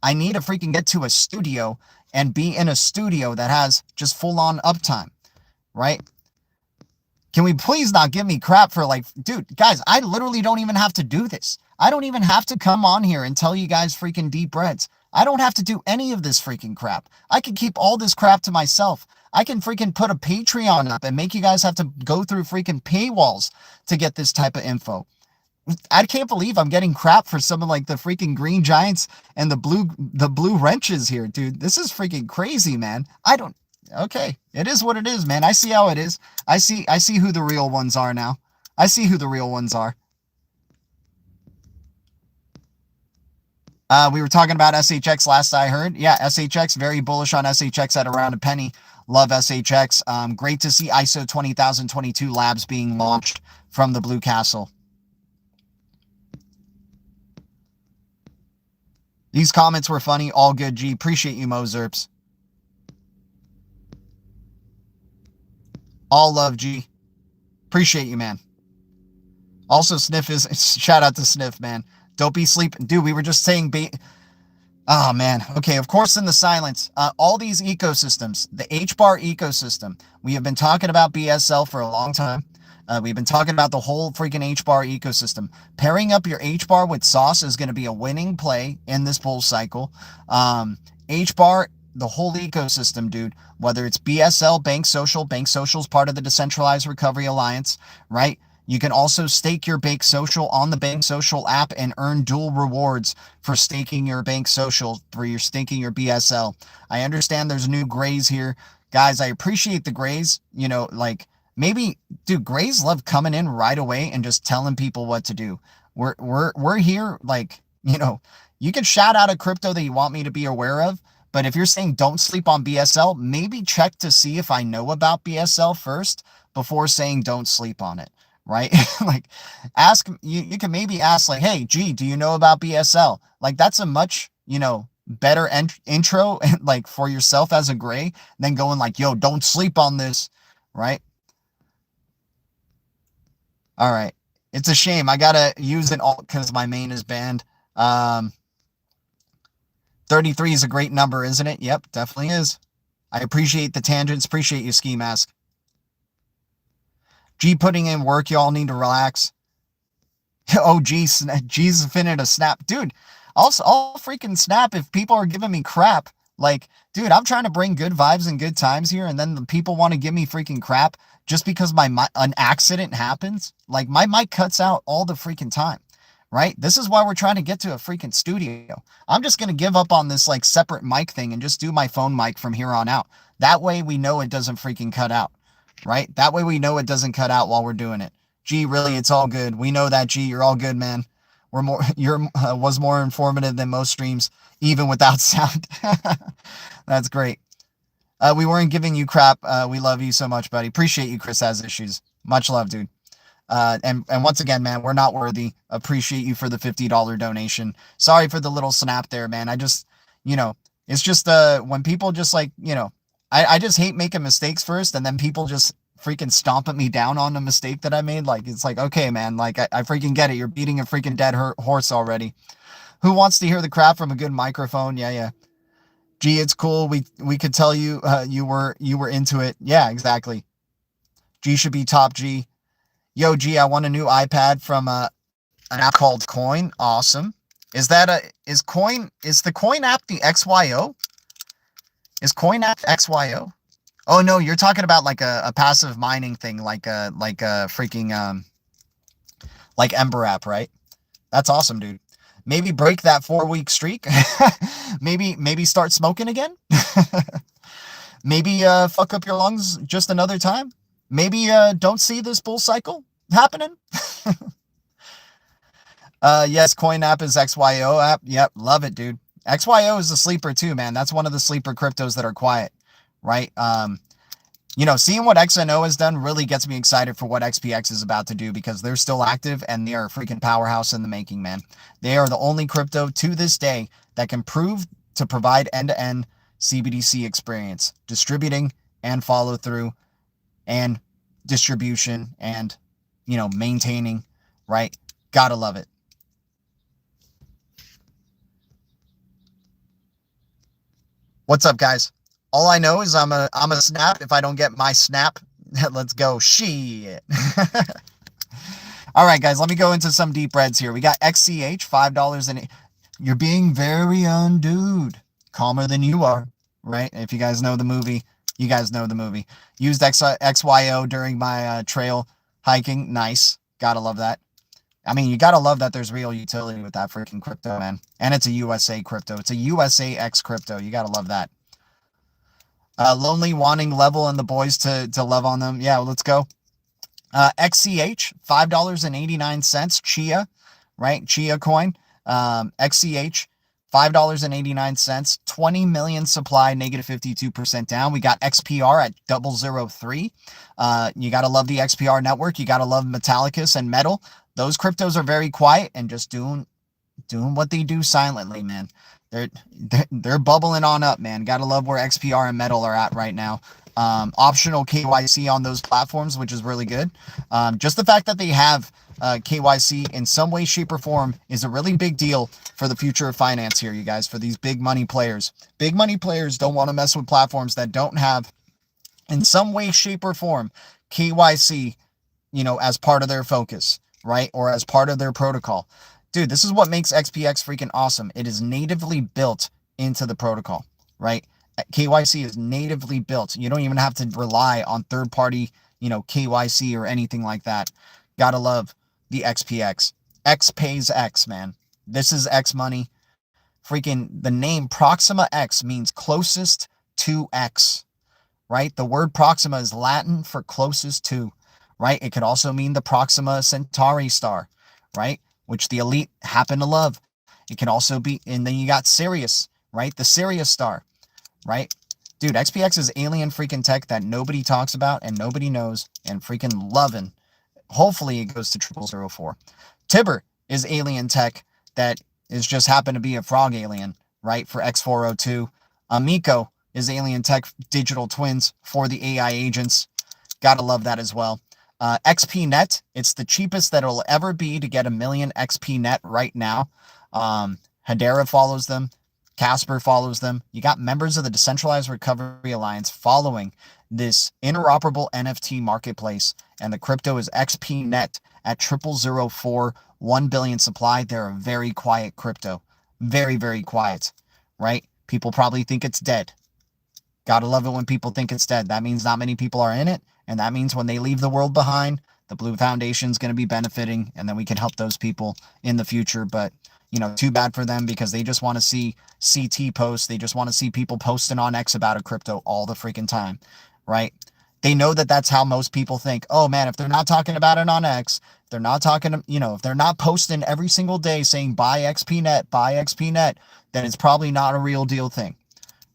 I need to freaking get to a studio and be in a studio that has just full on uptime, right? Can we please not give me crap for like, dude, guys, I literally don't even have to do this. I don't even have to come on here and tell you guys freaking deep breads. I don't have to do any of this freaking crap. I can keep all this crap to myself. I can freaking put a Patreon up and make you guys have to go through freaking paywalls to get this type of info. I can't believe I'm getting crap for some of like the freaking green giants and the blue wrenches here, dude. This is freaking crazy, man. Okay, it is what it is, man. I see how it is. I see who the real ones are now. I see who the real ones are. We were talking about SHX last I heard. Yeah, SHX, very bullish on SHX at around a penny. Love SHX. Great to see ISO 20022 labs being launched from the Blue Castle. These comments were funny. All good, G. Appreciate you, Mozerps. All love, G. Appreciate you, man. Also, Sniff is... Shout out to Sniff, man. Don't be sleeping. Dude, we were just saying... Oh, man. Okay, of course, in the silence. All these ecosystems. The HBAR ecosystem. We have been talking about BSL for a long time. We've been talking about the whole freaking HBAR ecosystem. Pairing up your HBAR with sauce is going to be a winning play in this bull cycle. HBAR, the whole ecosystem, dude, whether it's BSL, Bank Social's part of the Decentralized Recovery Alliance, right? You can also stake your Bank Social on the Bank Social app and earn dual rewards for staking your Bank Social, for your staking your BSL. I understand there's new grays here. Guys, I appreciate the grays, you know, like, maybe, dude, grays love coming in right away and just telling people what to do. We're here, like, you know, you can shout out a crypto that you want me to be aware of, but if you're saying don't sleep on BSL, maybe check to see if I know about BSL first before saying don't sleep on it, right? Like, you can maybe ask, like, hey, G, do you know about BSL? Like, that's a much, you know, better intro, like, for yourself as a gray than going like, yo, don't sleep on this, right? All right. It's a shame. I got to use an alt because my main is banned. 33 is a great number, isn't it? Yep, definitely is. I appreciate the tangents. Appreciate you, Ski Mask. G putting in work. Y'all need to relax. Oh, G's finna a snap. Dude, I'll freaking snap if people are giving me crap. Like, dude, I'm trying to bring good vibes and good times here, and then the people want to give me freaking crap just because an accident happens. Like, my mic cuts out all the freaking time, right? This is why we're trying to get to a freaking studio. I'm just going to give up on this, like, separate mic thing and just do my phone mic from here on out. That way we know it doesn't freaking cut out, right? That way we know it doesn't cut out while we're doing it. G, really, it's all good. We know that, G. You're all good, man. Was more informative than most streams, even without sound. That's great. We weren't giving you crap. We love you so much, buddy. Appreciate you, Chris Has Issues. Much love, dude. And once again, man, we're not worthy. Appreciate you for the $50 donation. Sorry for the little snap there, man. I just, you know, it's just when people just, like, you know, I just hate making mistakes first, and then people just freaking stomping me down on the mistake that I made. Like, it's like, okay, man, like, I freaking get it. You're beating a freaking dead horse already. Who wants to hear the crap from a good microphone? Yeah. G, it's cool. We could tell you you were into it. Yeah, exactly. G should be top G. Yo, G, I want a new iPad from an app called Coin. Awesome. Is the Coin app the XYO? Is Coin app XYO? Oh no, you're talking about like a passive mining thing, like a freaking like Ember app, right? That's awesome, dude. Maybe break that 4-week streak. maybe start smoking again. Maybe fuck up your lungs just another time. Maybe don't see this bull cycle happening. Yes, Coin app is XYO app. Yep, love it, dude. XYO is a sleeper too, man. That's one of the sleeper cryptos that are quiet, right? You know, seeing what XNO has done really gets me excited for what XPX is about to do, because they're still active and they are a freaking powerhouse in the making, man. They are the only crypto to this day that can prove to provide end-to-end CBDC experience, distributing and follow through and distribution and, you know, maintaining, right? Gotta love it. What's up, guys? All I know is I'm a snap. If I don't get my snap, let's go. Shit. All right, guys, let me go into some deep reds here. We got XCH, $5. And you're being very undude. Calmer than you are, right? If you guys know the movie, you guys know the movie. Used XYO during my trail hiking. Nice. Gotta love that. I mean, you got to love that there's real utility with that freaking crypto, man. And it's a USA crypto. It's a USA X crypto. You got to love that. Lonely wanting level and the boys to love on them. Yeah, let's go. XCH, $5.89. Chia, right? Chia coin. XCH, $5.89. 20 million supply, negative 52% down. We got XPR at 003. You got to love the XPR network. You got to love Metallicus and Metal. Those cryptos are very quiet and just doing what they do silently, man. They're bubbling on up, man. Gotta love where XPR and Metal are at right now. Optional KYC on those platforms, which is really good. Just the fact that they have KYC in some way, shape, or form is a really big deal for the future of finance here, you guys, for these big money players. Big money players don't want to mess with platforms that don't have, in some way, shape, or form, KYC, as part of their focus, right? Or as part of their protocol. Dude, this is what makes XPX freaking awesome. It is natively built into the protocol, right? KYC is natively built. You don't even have to rely on third-party, KYC or anything like that. Gotta love the XPX. X pays X, man. This is X money. Freaking the name Proxima X means closest to X, right? The word Proxima is Latin for closest to, right? It could also mean the Proxima Centauri star, right? Which the elite happen to love. It can also be, and then you got Sirius, right? The Sirius star, right? Dude, XPX is alien freaking tech that nobody talks about and nobody knows and freaking loving. Hopefully it goes to 0004. TIBBIR is alien tech that is just happen to be a frog alien, right? For X402. Amico is alien tech digital twins for the AI agents. Gotta love that as well. XP net, it's the cheapest that it'll ever be to get 1 million XP net right now. Hedera follows them. Casper follows them. You got members of the Decentralized Recovery Alliance following this interoperable NFT marketplace, and the crypto is XP net at 0004, 1 billion supply. They're a very quiet crypto. Very, very quiet, right? People probably think it's dead. Gotta love it when people think it's dead. That means not many people are in it. And that means when they leave the world behind, the Blue Foundation is going to be benefiting, and then we can help those people in the future. But, too bad for them because they just want to see CT posts. They just want to see people posting on X about a crypto all the freaking time, right? They know that that's how most people think. Oh, man, if they're not talking about it on X, if they're not talking, if they're not posting every single day saying buy XP net, then it's probably not a real deal thing,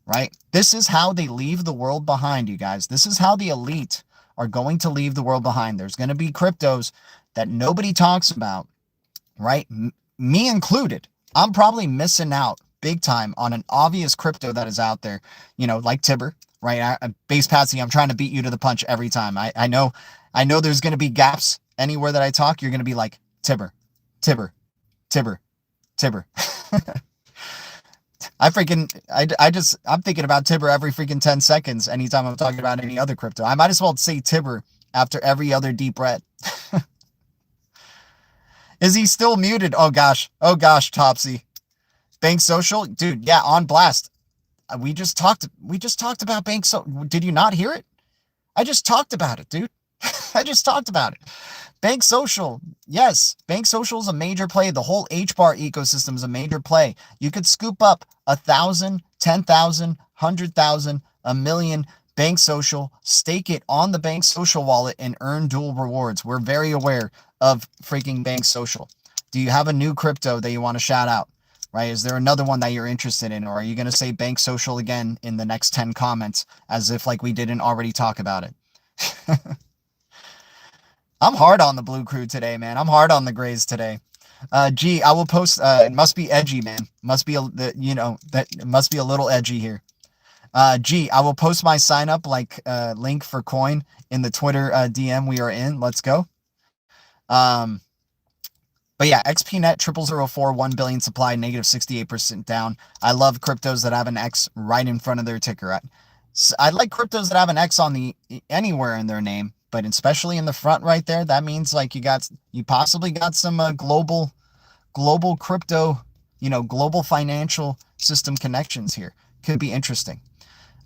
right? This is how they leave the world behind, you guys. This is how the elite are going to leave the world behind. There's going to be cryptos that nobody talks about, right? Me included. I'm probably missing out big time on an obvious crypto that is out there, like TIBBIR, right? Base Patsy, I'm trying to beat you to the punch every time. I know there's going to be gaps anywhere that I talk. You're going to be like, TIBBIR. I'm thinking about TIBBIR every freaking 10 seconds anytime I'm talking about any other crypto. I might as well say TIBBIR after every other deep breath. Is he still muted? Oh gosh, Topsy. Bank Social, dude, yeah, on blast. We just talked about Bank Social. Did you not hear it? I just talked about it, dude. I just talked about it. Bank Social, yes, Bank Social is a major play. The whole HBAR ecosystem is a major play. You could scoop up 1,000, 10,000, 100,000, 1 million Bank Social, stake it on the Bank Social wallet, and earn dual rewards. We're very aware of freaking Bank Social. Do you have a new crypto that you want to shout out? Right? Is there another one that you're interested in? Or are you going to say Bank Social again in the next 10 comments as if like we didn't already talk about it? I'm hard on the Blue Crew today, man. I'm hard on the Grays today. G, I will post. It must be edgy, man. Must be that must be a little edgy here. G, I will post my sign up link for coin in the Twitter DM we are in. Let's go. But yeah, XPNet 0004, 1 billion supply, negative 68% down. I love cryptos that have an X right in front of their ticker. I like cryptos that have an X on anywhere in their name, but especially in the front right there. That means like you possibly got some global crypto, global financial system connections here. Could be interesting.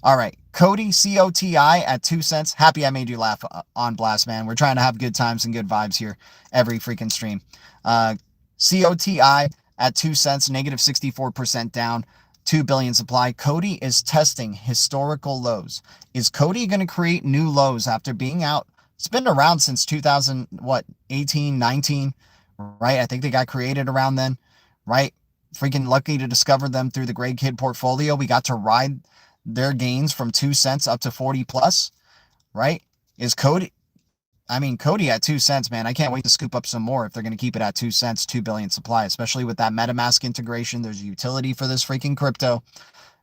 All right, Cody, COTI at 2 cents. Happy I made you laugh on Blast, man. We're trying to have good times and good vibes here every freaking stream. COTI at 2 cents, negative 64% down, 2 billion supply. Cody is testing historical lows. Is Cody going to create new lows after being out? It's been around since 18, 19, right? I think they got created around then, right? Freaking lucky to discover them through the Greg Kid portfolio. We got to ride their gains from 2 cents up to 40 plus, right? Is Cody, Cody at 2 cents, man. I can't wait to scoop up some more if they're going to keep it at 2 cents, 2 billion supply, especially with that MetaMask integration. There's utility for this freaking crypto.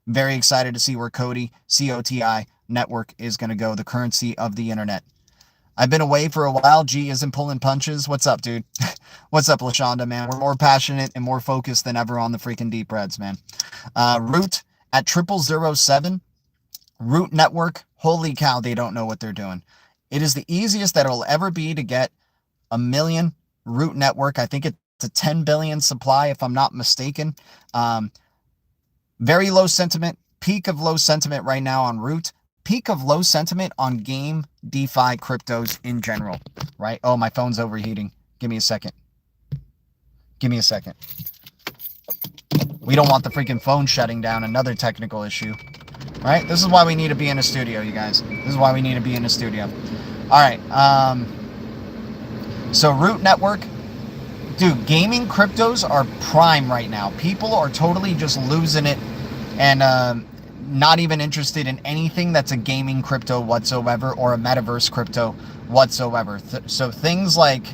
Very excited to see where Cody, COTI network is going to go, the currency of the internet. I've been away for a while. G isn't pulling punches. What's up, dude? What's up, LaShonda, man? We're more passionate and more focused than ever on the freaking deep reds, man. Root at 0007. Root network. Holy cow, they don't know what they're doing. It is the easiest that it'll ever be to get a million root network. I think it's a 10 billion supply, if I'm not mistaken. Very low sentiment. Peak of low sentiment right now on root. Peak of low sentiment on game DeFi cryptos in general, right? Oh, my phone's overheating. Give me a second. Give me a second. We don't want the freaking phone shutting down. Another technical issue, right? This is why we need to be in a studio, you guys. This is why we need to be in a studio. All right. So Root Network, dude, gaming cryptos are prime right now. People are totally just losing it and not even interested in anything that's a gaming crypto whatsoever or a metaverse crypto whatsoever. So things like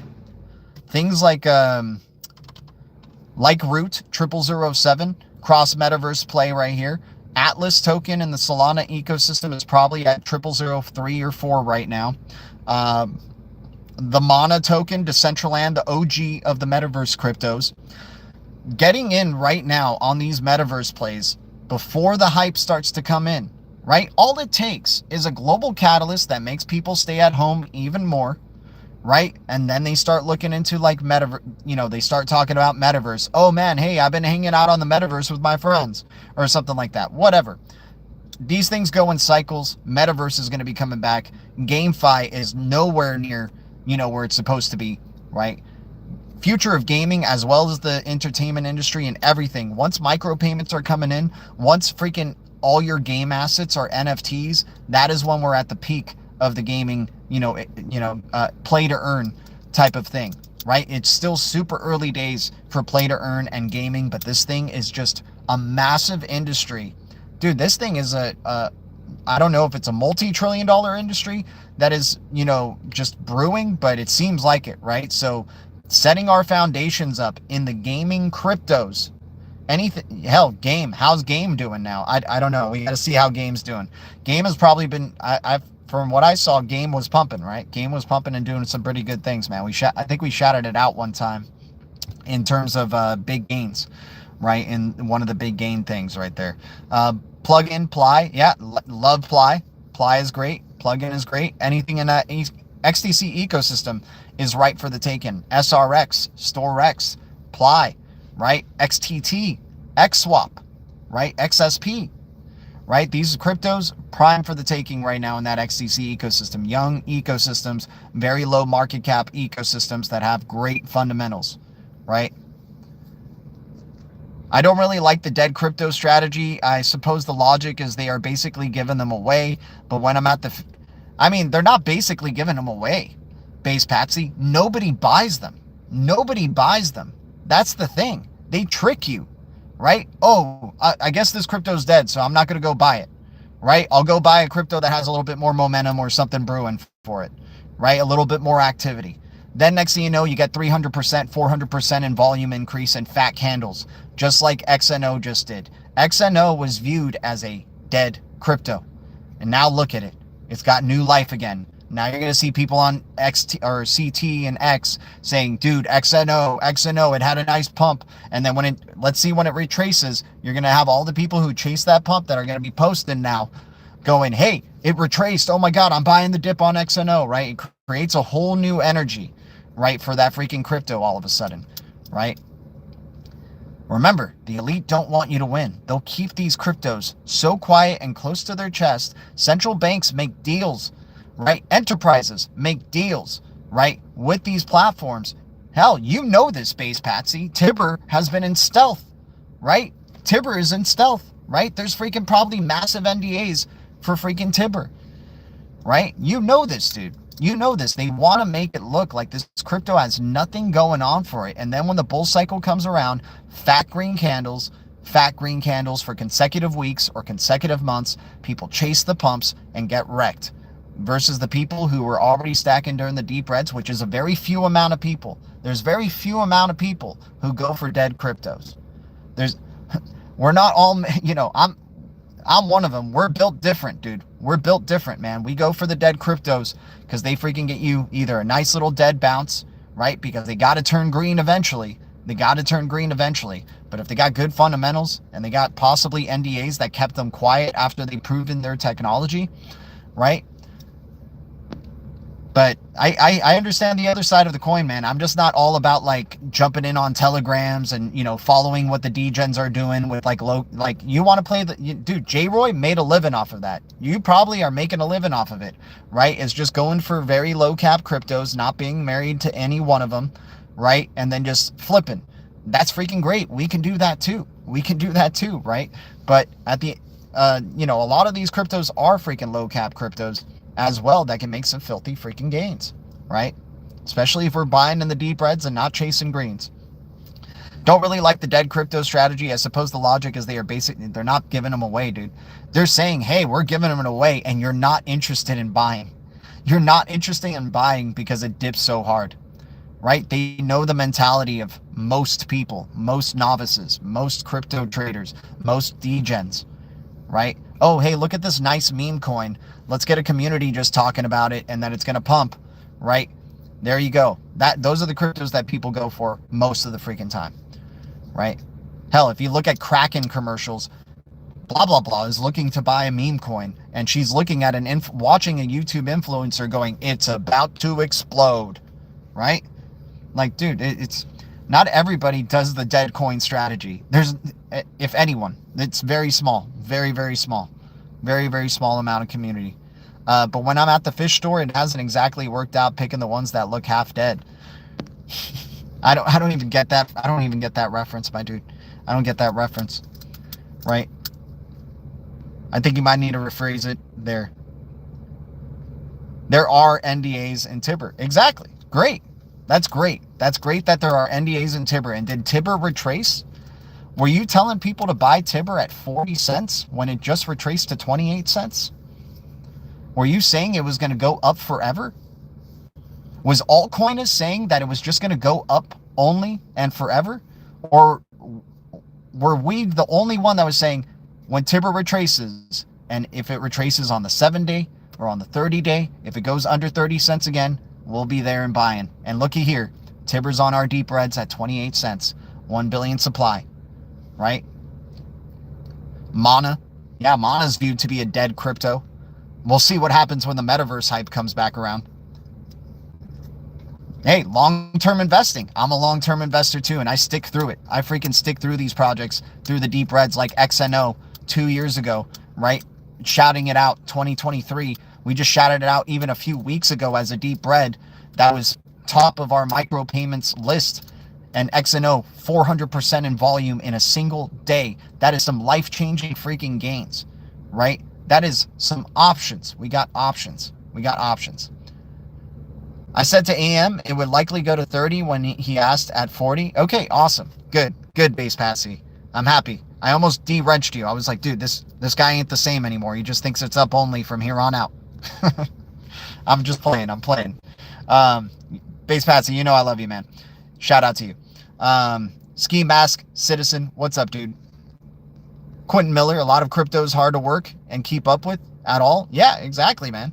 Root 0007 cross metaverse play right here. Atlas token in the Solana ecosystem is probably at 0003 or 4 right now. The Mana token, Decentraland, the OG of the metaverse cryptos, getting in right now on these metaverse plays before the hype starts to come in, right? All it takes is a global catalyst that makes people stay at home even more, right? And then they start looking into like metaverse, they start talking about metaverse. Oh man, hey, I've been hanging out on the metaverse with my friends or something like that. Whatever. These things go in cycles. Metaverse is going to be coming back. GameFi is nowhere near, where it's supposed to be, right? Future of gaming as well as the entertainment industry and everything. Once micropayments are coming in, once freaking all your game assets are NFTs, that is when we're at the peak of the gaming, play to earn type of thing, right? It's still super early days for play to earn and gaming, but this thing is just a massive industry. Dude, this thing is I don't know if it's a multi-trillion-dollar industry that is, just brewing, but it seems like it, right? So setting our foundations up in the gaming cryptos, anything, hell, game, how's game doing now? I don't know. We got to see how game's doing. Game has probably been, from what I saw, game was pumping, right? Game was pumping and doing some pretty good things, man. I think we shouted it out one time in terms of big gains, right? In one of the big gain things right there. Plug-in, Ply, yeah, love Ply. Ply is great. Plug-in is great. Anything in that XTC ecosystem is right for the taking. SRX, StoreX, Ply, right? XTT, XSwap, right? XSP, right? These cryptos prime for the taking right now in that XTC ecosystem. Young ecosystems, very low market cap ecosystems that have great fundamentals, right? I don't really like the dead crypto strategy. I suppose the logic is they are basically giving them away. But when I'm at they're not basically giving them away, Base Patsy. Nobody buys them. Nobody buys them. That's the thing. They trick you, right? Oh, I guess this crypto's dead, so I'm not going to go buy it, right? I'll go buy a crypto that has a little bit more momentum or something brewing for it, right? A little bit more activity. Then next thing you know, you get 300%, 400% in volume increase and fat candles, just like XNO just did. XNO was viewed as a dead crypto. And now look at it. It's got new life again. Now you're going to see people on XT or CT and X saying, dude, XNO, it had a nice pump. And then let's see when it retraces, you're going to have all the people who chase that pump that are going to be posting now going, hey, it retraced. Oh my God, I'm buying the dip on XNO, right? It creates a whole new energy, right? For that freaking crypto all of a sudden, right? Remember, the elite don't want you to win. They'll keep these cryptos so quiet and close to their chest. Central banks make deals, right? Enterprises make deals, right, with these platforms. Hell, you know this, Base Patsy. TIBBIR has been in stealth, right? TIBBIR is in stealth, right? There's freaking probably massive NDAs for freaking TIBBIR, right? You know this, dude. You know this. They want to make it look like this crypto has nothing going on for it. And then when the bull cycle comes around, fat green candles for consecutive weeks or consecutive months, people chase the pumps and get wrecked. Versus the people who were already stacking during the deep reds, which is a very few amount of people. There's very few amount of people who go for dead cryptos. We're not all, you know, I'm one of them. We're built different, dude. We're built different, man. We go for the dead cryptos because they freaking get you either a nice little dead bounce, right? Because they got to turn green eventually. But if they got good fundamentals and they got possibly NDAs that kept them quiet after they proven their technology, right? But I understand the other side of the coin, man. I'm just not all about like jumping in on telegrams and, you know, following what the degens are doing with like you want to play dude, J-Roy made a living off of that. You probably are making a living off of it, right? It's just going for very low cap cryptos, not being married to any one of them, right? And then just flipping. That's freaking great. We can do that too. Right? But at the, you know, a lot of these cryptos are freaking low cap cryptos as well that can make some filthy freaking gains, right? Especially if we're buying in the deep reds and not chasing greens. Don't really like the dead crypto strategy. I suppose the logic is they're not giving them away, dude. They're saying, hey, we're giving them away and you're not interested in buying. You're not interested in buying because it dips so hard, right? They know the mentality of most people, most novices, most crypto traders, most degens, right? Oh, hey, look at this nice meme coin. Let's get a community just talking about it and that it's going to pump, right? There you go. Those are the cryptos that people go for most of the freaking time, right? Hell, if you look at Kraken commercials, blah, blah, blah is looking to buy a meme coin and she's looking at watching a YouTube influencer going, it's about to explode, right? Like, dude, it's not everybody does the dead coin strategy. There's, if anyone, it's very small, very, very small, very, very small amount of community. But when I'm at the fish store, it hasn't exactly worked out picking the ones that look half dead. I don't even get that. I don't even get that reference, my dude. I don't get that reference, right? I think you might need to rephrase it there. There are NDAs in TIBBIR. Exactly. Great. That's great. That's great that there are NDAs in TIBBIR. And did TIBBIR retrace? Were you telling people to buy TIBBIR at 40 cents when it just retraced to 28 cents? Were you saying it was going to go up forever? Was Altcoiners saying that it was just going to go up only and forever? Or were we the only one that was saying when TIBBIR retraces, and if it retraces on the 7-day or on the 30-day, if it goes under 30 cents again, we'll be there and buying. And looky here, TIBBIR's on our deep reds at 28 cents, 1 billion supply, right? Mana, yeah, Mana's viewed to be a dead crypto. We'll see what happens when the metaverse hype comes back around. Hey, long-term investing. I'm a long-term investor too, and I stick through it. I freaking stick through these projects, through the deep reds like XNO 2 years ago, right? Shouting it out 2023. We just shouted it out even a few weeks ago as a deep red that was top of our micropayments list. And XNO 400% in volume in a single day. That is some life-changing freaking gains, right? That is some options. We got options. I said to AM it would likely go to 30 when he asked at 40. Okay, awesome. Good, Base Patsy. I'm happy. I almost de-wrenched you. I was like, dude, this guy ain't the same anymore. He just thinks it's up only from here on out. I'm just playing. I'm playing. Base Patsy, you know I love you, man. Shout out to you. Ski Mask Citizen, what's up, dude? Quentin Miller, a lot of crypto is hard to work and keep up with at all. Yeah, exactly, man.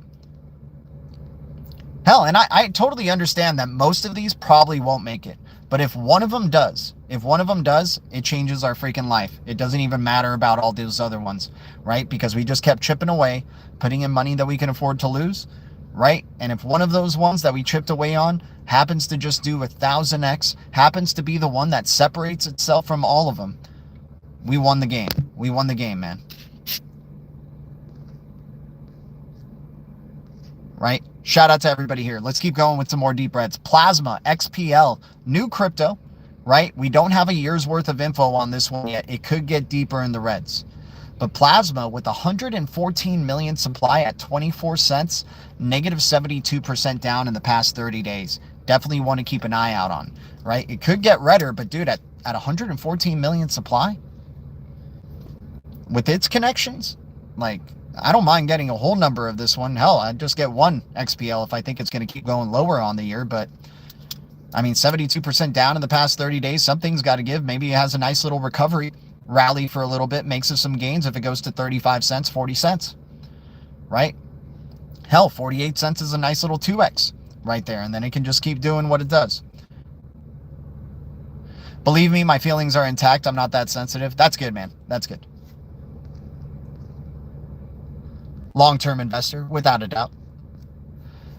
Hell, and I totally understand that most of these probably won't make it. But if one of them does, it changes our freaking life. It doesn't even matter about all those other ones, right? Because we just kept chipping away, putting in money that we can afford to lose, right? And if one of those ones that we chipped away on happens to just do 1,000x, happens to be the one that separates itself from all of them, we won the game. We won the game, man. Right? Shout out to everybody here. Let's keep going with some more deep reds. Plasma, XPL, new crypto, right? We don't have a year's worth of info on this one yet. It could get deeper in the reds. But Plasma with 114 million supply at 24 cents, negative 72% down in the past 30 days. Definitely want to keep an eye out on, right? It could get redder, but dude, at 114 million supply, with its connections, like, I don't mind getting a whole number of this one. Hell, I'd just get one XPL if I think it's going to keep going lower on the year. But, I mean, 72% down in the past 30 days. Something's got to give. Maybe it has a nice little recovery, rally for a little bit, makes us some gains if it goes to 35 cents, 40 cents, right? Hell, 48 cents is a nice little 2x right there. And then it can just keep doing what it does. Believe me, my feelings are intact. I'm not that sensitive. That's good, man. That's good. Long-term investor, without a doubt.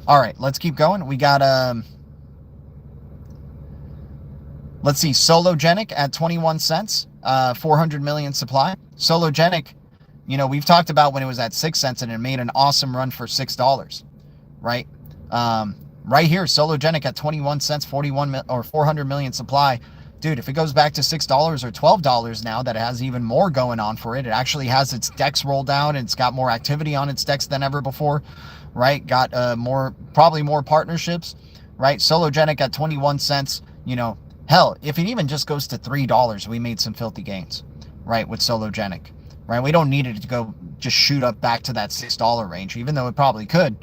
All right, let's keep going. We got, let's see, Sologenic at 21 cents, 400 million supply. Sologenic, you know, we've talked about when it was at 6 cents and it made an awesome run for $6, right? Right here, Sologenic at 21 cents, 400 million supply. Dude, if it goes back to $6 or $12 now, that it has even more going on for it. It actually has its decks rolled out and it's got more activity on its decks than ever before, right? Got probably more partnerships, right? Sologenic at 21 cents, you know, hell, if it even just goes to $3, we made some filthy gains, right? With Sologenic, right? We don't need it to go just shoot up back to that $6 range, even though it probably could,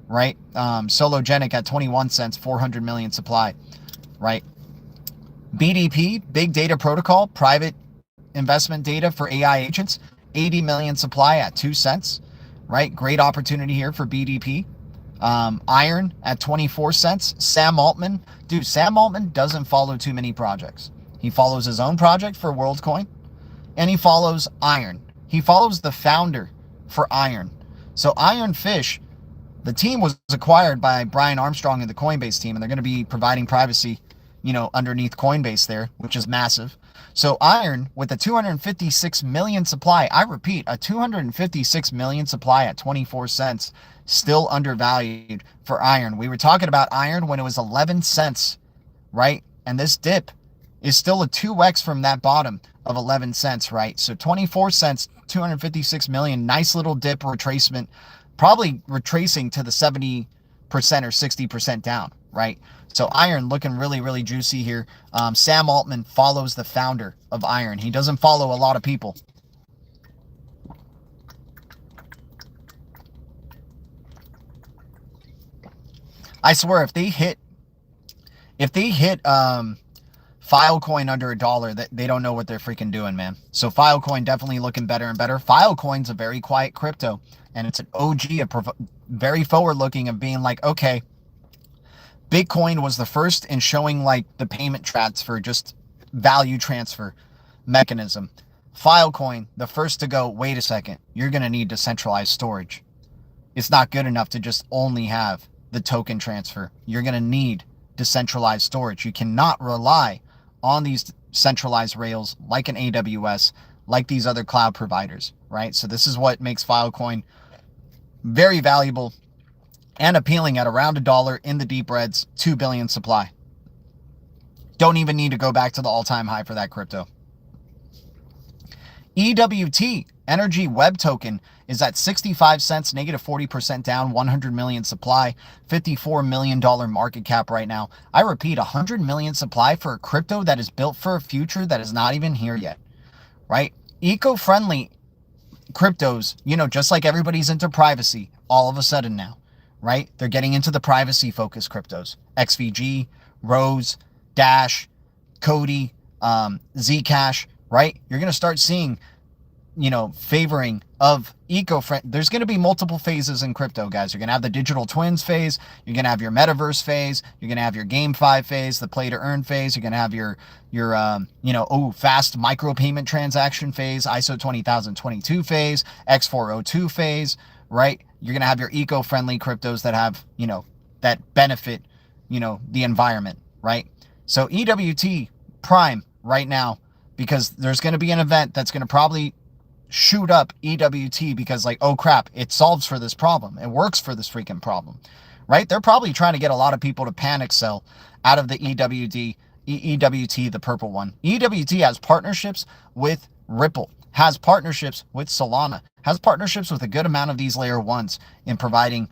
right? Sologenic at 21 cents, 400 million supply, right? BDP, Big Data Protocol, private investment data for AI agents, 80 million supply at 2 cents, right? Great opportunity here for BDP. Iron at 24 cents. Sam Altman. Dude, Sam Altman doesn't follow too many projects. He follows his own project for WorldCoin, and he follows Iron. He follows the founder for Iron. So Iron Fish, the team was acquired by Brian Armstrong and the Coinbase team, and they're going to be providing privacy, you know, underneath Coinbase there, which is massive. So Iron with a 256 million supply, I repeat, a 256 million supply at 24 cents, still undervalued for Iron. We were talking about Iron when it was 11 cents, right? And this dip is still a 2x from that bottom of 11 cents, right? So 24 cents, 256 million, nice little dip retracement, probably retracing to the 70% or 60% down, right? So Iron looking really, really juicy here. Sam Altman follows the founder of Iron. He doesn't follow a lot of people. I swear, if they hit Filecoin under $1, that they don't know what they're freaking doing, man. So Filecoin definitely looking better and better. Filecoin's a very quiet crypto, and it's an OG, very forward-looking of being like, okay, Bitcoin was the first in showing like the payment transfer, just value transfer mechanism. Filecoin, the first to go, wait a second, you're going to need decentralized storage. It's not good enough to just only have the token transfer. You're going to need decentralized storage. You cannot rely on these centralized rails like an AWS, like these other cloud providers, right? So this is what makes Filecoin very valuable and appealing at around $1 in the deep reds, 2 billion supply. Don't even need to go back to the all-time high for that crypto. EWT, Energy Web Token, is at 65 cents, negative 40% down, 100 million supply, $54 million market cap right now. I repeat, 100 million supply for a crypto that is built for a future that is not even here yet, right? Eco-friendly cryptos, you know, just like everybody's into privacy all of a sudden now, right? They're getting into the privacy-focused cryptos. XVG, Rose, Dash, Cody, Zcash, right? You're going to start seeing, you know, favoring of eco-friendly. There's going to be multiple phases in crypto, guys. You're going to have the digital twins phase. You're going to have your metaverse phase. You're going to have your GameFi phase, the play to earn phase. You're going to have your fast micropayment transaction phase, ISO 20022 phase, X402 phase, right? You're going to have your eco-friendly cryptos that have, you know, that benefit, the environment, right? So EWT prime right now, because there's going to be an event that's going to probably shoot up EWT because like, oh crap, it solves for this problem. It works for this freaking problem, right? They're probably trying to get a lot of people to panic sell out of the EWT, the purple one. EWT has partnerships with Ripple, has partnerships with Solana, has partnerships with a good amount of these layer ones in providing,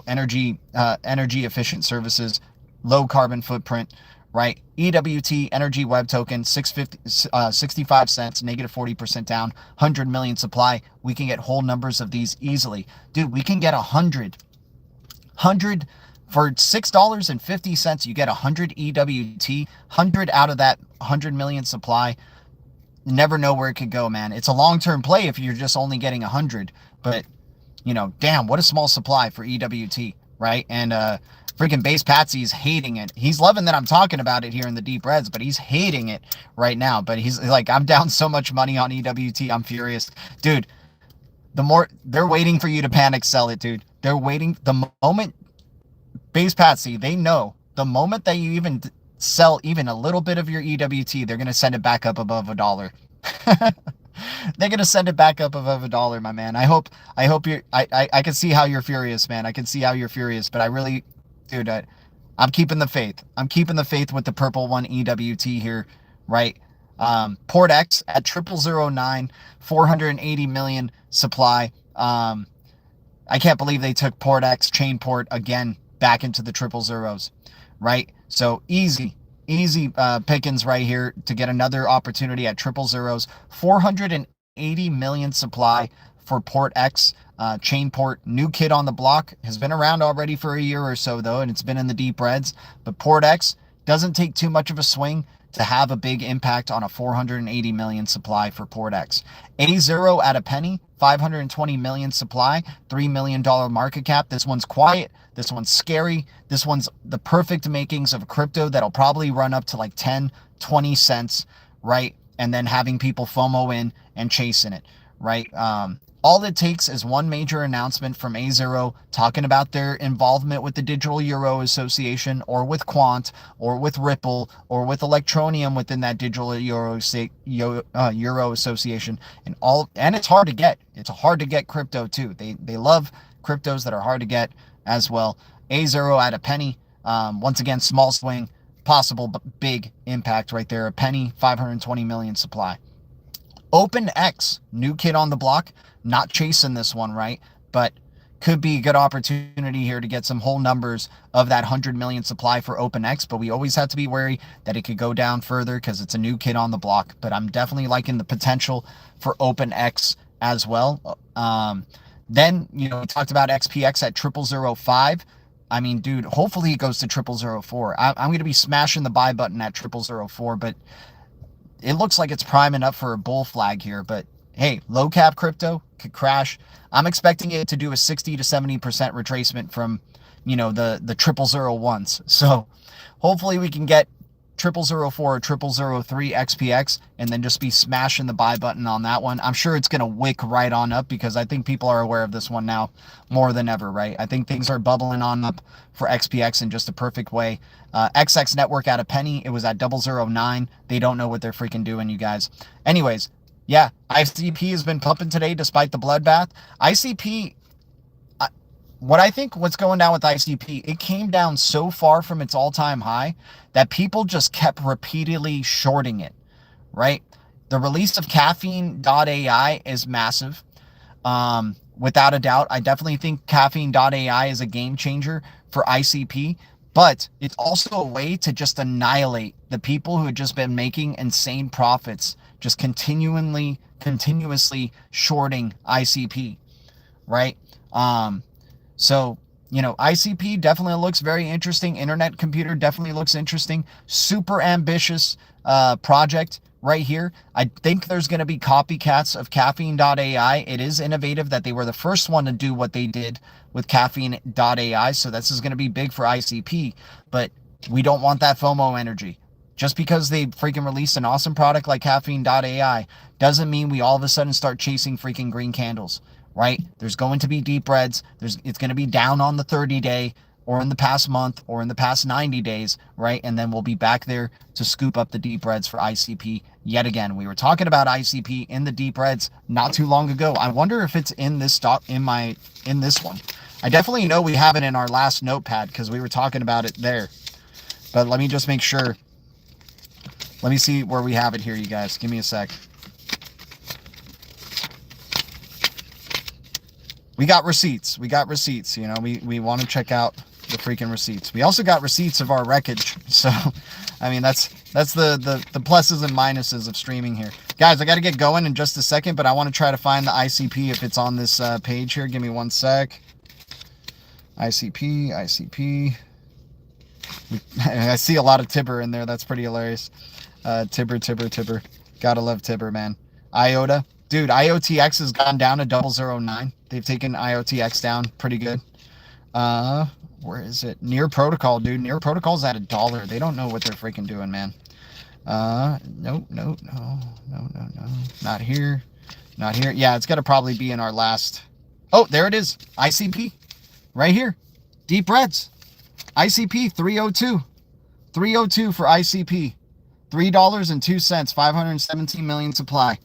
energy efficient services, low carbon footprint, right? EWT energy web token, 65 cents, negative 40% down, 100 million supply. We can get whole numbers of these easily. Dude, we can get 100 for $6.50. You get 100 EWT, 100 out of that 100 million supply. You never know where it could go, man. It's a long-term play if you're just only getting 100, but damn, what a small supply for EWT, right? And freaking Base Patsy's hating it. He's loving that I'm talking about it here in the deep reds, but he's hating it right now. But he's like, I'm down so much money on EWT, I'm furious. Dude, they're waiting for you to panic sell it, dude. They're waiting. The moment, Base Patsy, they know the moment that you even sell even a little bit of your EWT, they're going to send it back up above $1. They're going to send it back up above $1, my man. I hope you're, I can see how you're furious, man. I can see how you're furious, but I really, dude, I'm keeping the faith. I'm keeping the faith with the purple one EWT here, right? Port X at 0009, 480 million supply. I can't believe they took Port X, chain port again, back into the 000s, right? So easy pickings right here to get another opportunity at 000s. 480 million supply for Port X, chain port, new kid on the block, has been around already for a year or so though, and it's been in the deep reds. But Port X doesn't take too much of a swing to have a big impact on a 480 million supply for Port X. A0 at a penny, 520 million supply, $3 million market cap. This one's quiet. This one's scary. This one's the perfect makings of a crypto that'll probably run up to like 10, 20 cents, right? And then having people FOMO in and chasing it, right? All it takes is one major announcement from A0 talking about their involvement with the Digital Euro Association or with Quant or with Ripple or with Electronium within that Digital Euro Association, and it's hard to get. It's hard to get crypto too. They love cryptos that are hard to get as well. A0 at a penny. Once again, small swing, possible but big impact right there. A penny, 520 million supply. OpenX, new kid on the block. Not chasing this one, right? But could be a good opportunity here to get some whole numbers of that 100 million supply for OpenX. But we always have to be wary that it could go down further because it's a new kid on the block. But I'm definitely liking the potential for OpenX as well. Then, we talked about XPX at 0005. I mean, dude, hopefully it goes to 0004. I'm going to be smashing the buy button at 0004, but it looks like it's priming up for a bull flag here. But hey, low cap crypto could crash. I'm expecting it to do a 60 to 70% retracement from, the 0001s. So hopefully we can get 0004 or 0003 XPX and then just be smashing the buy button on that one. I'm sure it's going to wick right on up because I think people are aware of this one now more than ever, right? I think things are bubbling on up for XPX in just a perfect way. XX network at a penny. It was at 009. They don't know what they're freaking doing, you guys. Anyways, yeah, ICP has been pumping today despite the bloodbath. ICP, what's going down with ICP, it came down so far from its all-time high that people just kept repeatedly shorting it, right? The release of caffeine.ai is massive. Without a doubt, I definitely think caffeine.ai is a game changer for ICP, but it's also a way to just annihilate the people who had just been making insane profits, just continuously shorting ICP, right? So, ICP definitely looks very interesting. Internet Computer definitely looks interesting. Super ambitious project right here. I think there's going to be copycats of caffeine.ai. It is innovative that they were the first one to do what they did with caffeine.ai. So this is going to be big for ICP, but we don't want that FOMO energy. Just because they freaking released an awesome product like caffeine.ai doesn't mean we all of a sudden start chasing freaking green candles, right? There's going to be deep reds. It's going to be down on the 30-day. or in the past month or in the past 90 days, right? And then we'll be back there to scoop up the deep reds for ICP yet again. We were talking about ICP in the deep reds not too long ago. I wonder if it's in this stock, in this one. I definitely know we have it in our last notepad because we were talking about it there. But let me just make sure. Let me see where we have it here, you guys. Give me a sec. We got receipts. You know, we want to check out the freaking receipts. We also got receipts of our wreckage. So, I mean, that's the pluses and minuses of streaming here. Guys, I got to get going in just a second, but I want to try to find the ICP if it's on this page here. Give me one sec. ICP. I see a lot of TIBBIR in there. That's pretty hilarious. TIBBIR. Gotta love TIBBIR, man. IOTA. Dude, IOTX has gone down to 0.009. They've taken IOTX down pretty good. Where is it? Near Protocol, dude. Near Protocol's at $1. They don't know what they're freaking doing, man. No. Not here. Yeah, it's got to probably be in our last. Oh, there it is. ICP. Right here. Deep Reds. ICP 302. 302 for ICP. $3.02. 517 million supply.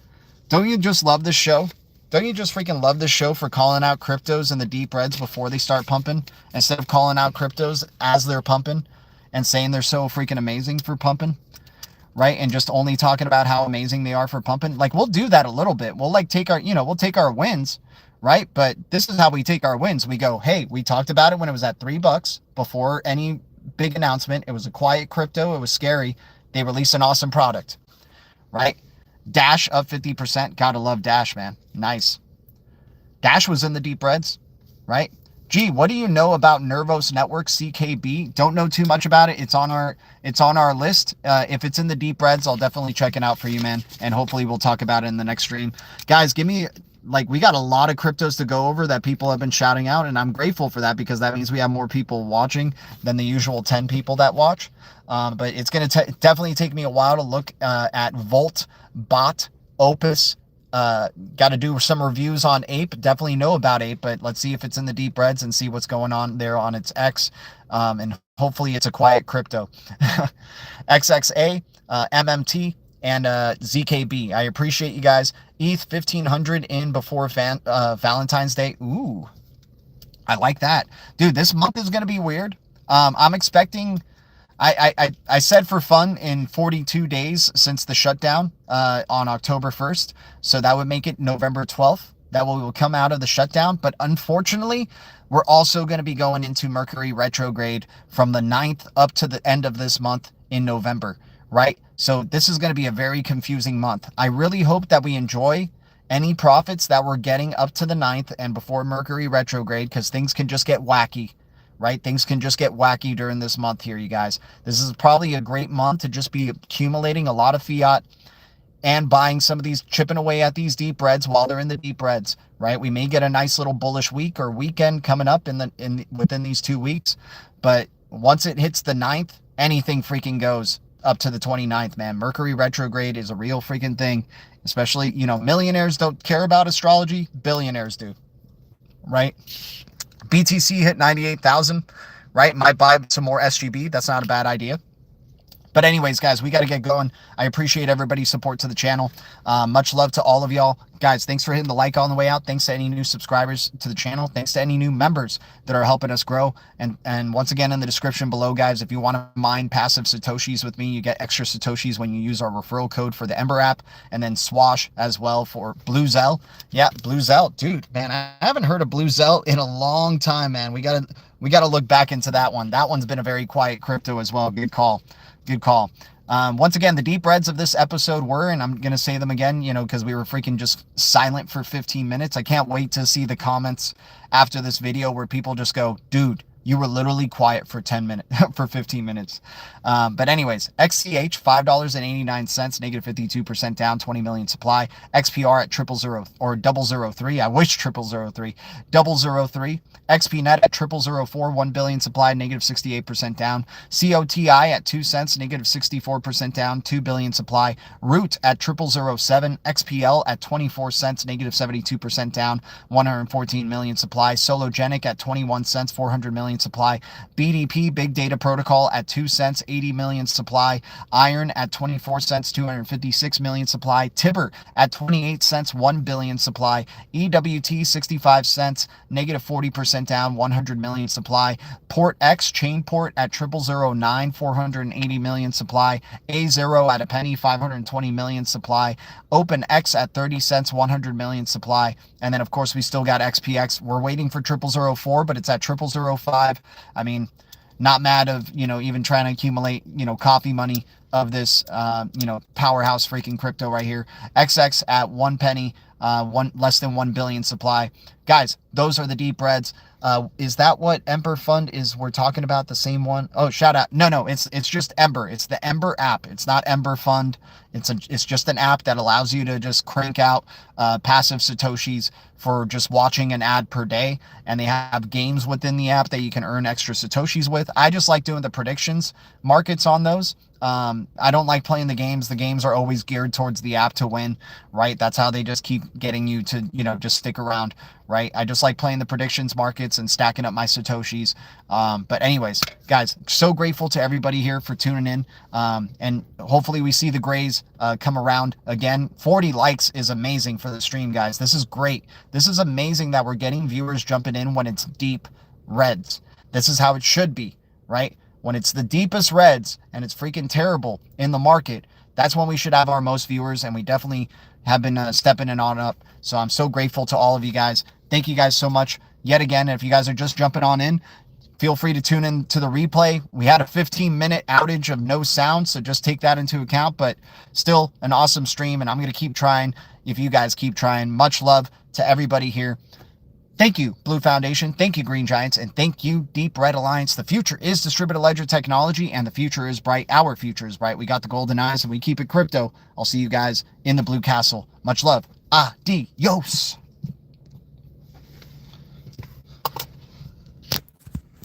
Don't you just love this show? Don't you just freaking love this show for calling out cryptos in the deep reds before they start pumping, instead of calling out cryptos as they're pumping and saying they're so freaking amazing for pumping, right? And just only talking about how amazing they are for pumping. Like, we'll do that a little bit. We'll like take our, we'll take our wins, right? But this is how we take our wins. We go, hey, we talked about it when it was at $3 before any big announcement. It was a quiet crypto. It was scary. They released an awesome product, right? Dash up 50%. Gotta love Dash, man. Nice. Dash was in the deep reds, right? Gee, what do you know about Nervos Network, CKB? Don't know too much about it. It's on our list. If it's in the deep reds, I'll definitely check it out for you, man. And hopefully we'll talk about it in the next stream. Guys, give me, we got a lot of cryptos to go over that people have been shouting out, and I'm grateful for that because that means we have more people watching than the usual 10 people that watch. But it's going to definitely take me a while to look at Volt, Bot, Opus. Got to do some reviews on Ape. Definitely know about Ape, but let's see if it's in the deep reds and see what's going on there on its X. And hopefully it's a quiet crypto. XXA, MMT, and ZKB. I appreciate you guys. ETH 1500 in before Valentine's Day. Ooh, I like that. Dude, this month is going to be weird. I'm expecting... I said for fun in 42 days since the shutdown on October 1st. So that would make it November 12th that we will come out of the shutdown. But unfortunately, we're also going to be going into Mercury retrograde from the 9th up to the end of this month in November, right? So this is going to be a very confusing month. I really hope that we enjoy any profits that we're getting up to the 9th and before Mercury retrograde, because things can just get wacky. Right? Things can just get wacky during this month here, you guys. This is probably a great month to just be accumulating a lot of fiat and buying some of these, chipping away at these deep reds while they're in the deep reds, right? We may get a nice little bullish week or weekend coming up within these 2 weeks. But once it hits the 9th, anything freaking goes up to the 29th, man. Mercury retrograde is a real freaking thing, especially, millionaires don't care about astrology. Billionaires do, right? BTC hit 98,000, right? Might buy some more SGB. That's not a bad idea. But anyways, guys, we got to get going. I appreciate everybody's support to the channel. Much love to all of y'all. Guys, thanks for hitting the like on the way out. Thanks to any new subscribers to the channel. Thanks to any new members that are helping us grow. And once again, in the description below, guys, if you want to mine passive Satoshis with me, you get extra Satoshis when you use our referral code for the Ember app, and then Swash as well for Blue Zell. Yeah, Blue Zell. Dude, man, I haven't heard of Blue Zell in a long time, man. We got to look back into that one. That one's been a very quiet crypto as well. Good call. Good call. Once again, the deep reds of this episode were, and I'm going to say them again, because we were freaking just silent for 15 minutes. I can't wait to see the comments after this video where people just go, dude, you were literally quiet for 10 minutes, for 15 minutes. But anyways, XCH, $5.89, negative 52% down, 20 million supply. XPR at 000 or 003. I wish 003. 003. XPNet at 0004, 1 billion supply, negative 68% down. COTI at 2 cents, negative 64% down, 2 billion supply. Root at 0007. XPL at 24 cents, negative 72% down, 114 million supply. Sologenic at 21 cents, 400 million million supply. BDP, Big Data Protocol, at 2 cents, 80 million supply. Iron at 24 cents, 256 million supply. TIBBIR at 28 cents, 1 billion supply. EWT, 65 cents, negative 40% down, 100 million supply. Port X, Chainport at 0009, 480 million supply. A0 at a penny, 520 million supply. OpenX at 30 cents, 100 million supply. And then, of course, we still got XPX. We're waiting for 0004, but it's at 0005. I mean, not mad of, even trying to accumulate, coffee money of this, powerhouse freaking crypto right here. XX at 1 penny, less than 1 billion supply. Guys, those are the deep reds. Is that what Ember Fund is? We're talking about the same one? Oh, shout out. No, it's just Ember. It's the Ember app. It's not Ember Fund. It's just an app that allows you to just crank out passive Satoshis for just watching an ad per day. And they have games within the app that you can earn extra Satoshis with. I just like doing the predictions markets on those. I don't like playing the games. The games are always geared towards the app to win, right? That's how they just keep getting you to, just stick around, right? I just like playing the predictions markets and stacking up my Satoshis. But anyways, guys, so grateful to everybody here for tuning in. And hopefully we see the grays come around again. 40 likes is amazing for the stream, guys. This is great. This is amazing that we're getting viewers jumping in when it's deep reds. This is how it should be, right? When it's the deepest reds and it's freaking terrible in the market, that's when we should have our most viewers, and we definitely have been stepping it on up. So I'm so grateful to all of you guys. Thank you guys so much yet again. If you guys are just jumping on in, feel free to tune in to the replay. We had a 15-minute outage of no sound, so just take that into account, but still an awesome stream, and I'm going to keep trying if you guys keep trying. Much love to everybody here. Thank you, Blue Foundation. Thank you, Green Giants. And thank you, Deep Red Alliance. The future is distributed ledger technology, and the future is bright. Our future is bright. We got the golden eyes, and we keep it crypto. I'll see you guys in the Blue Castle. Much love. Adios.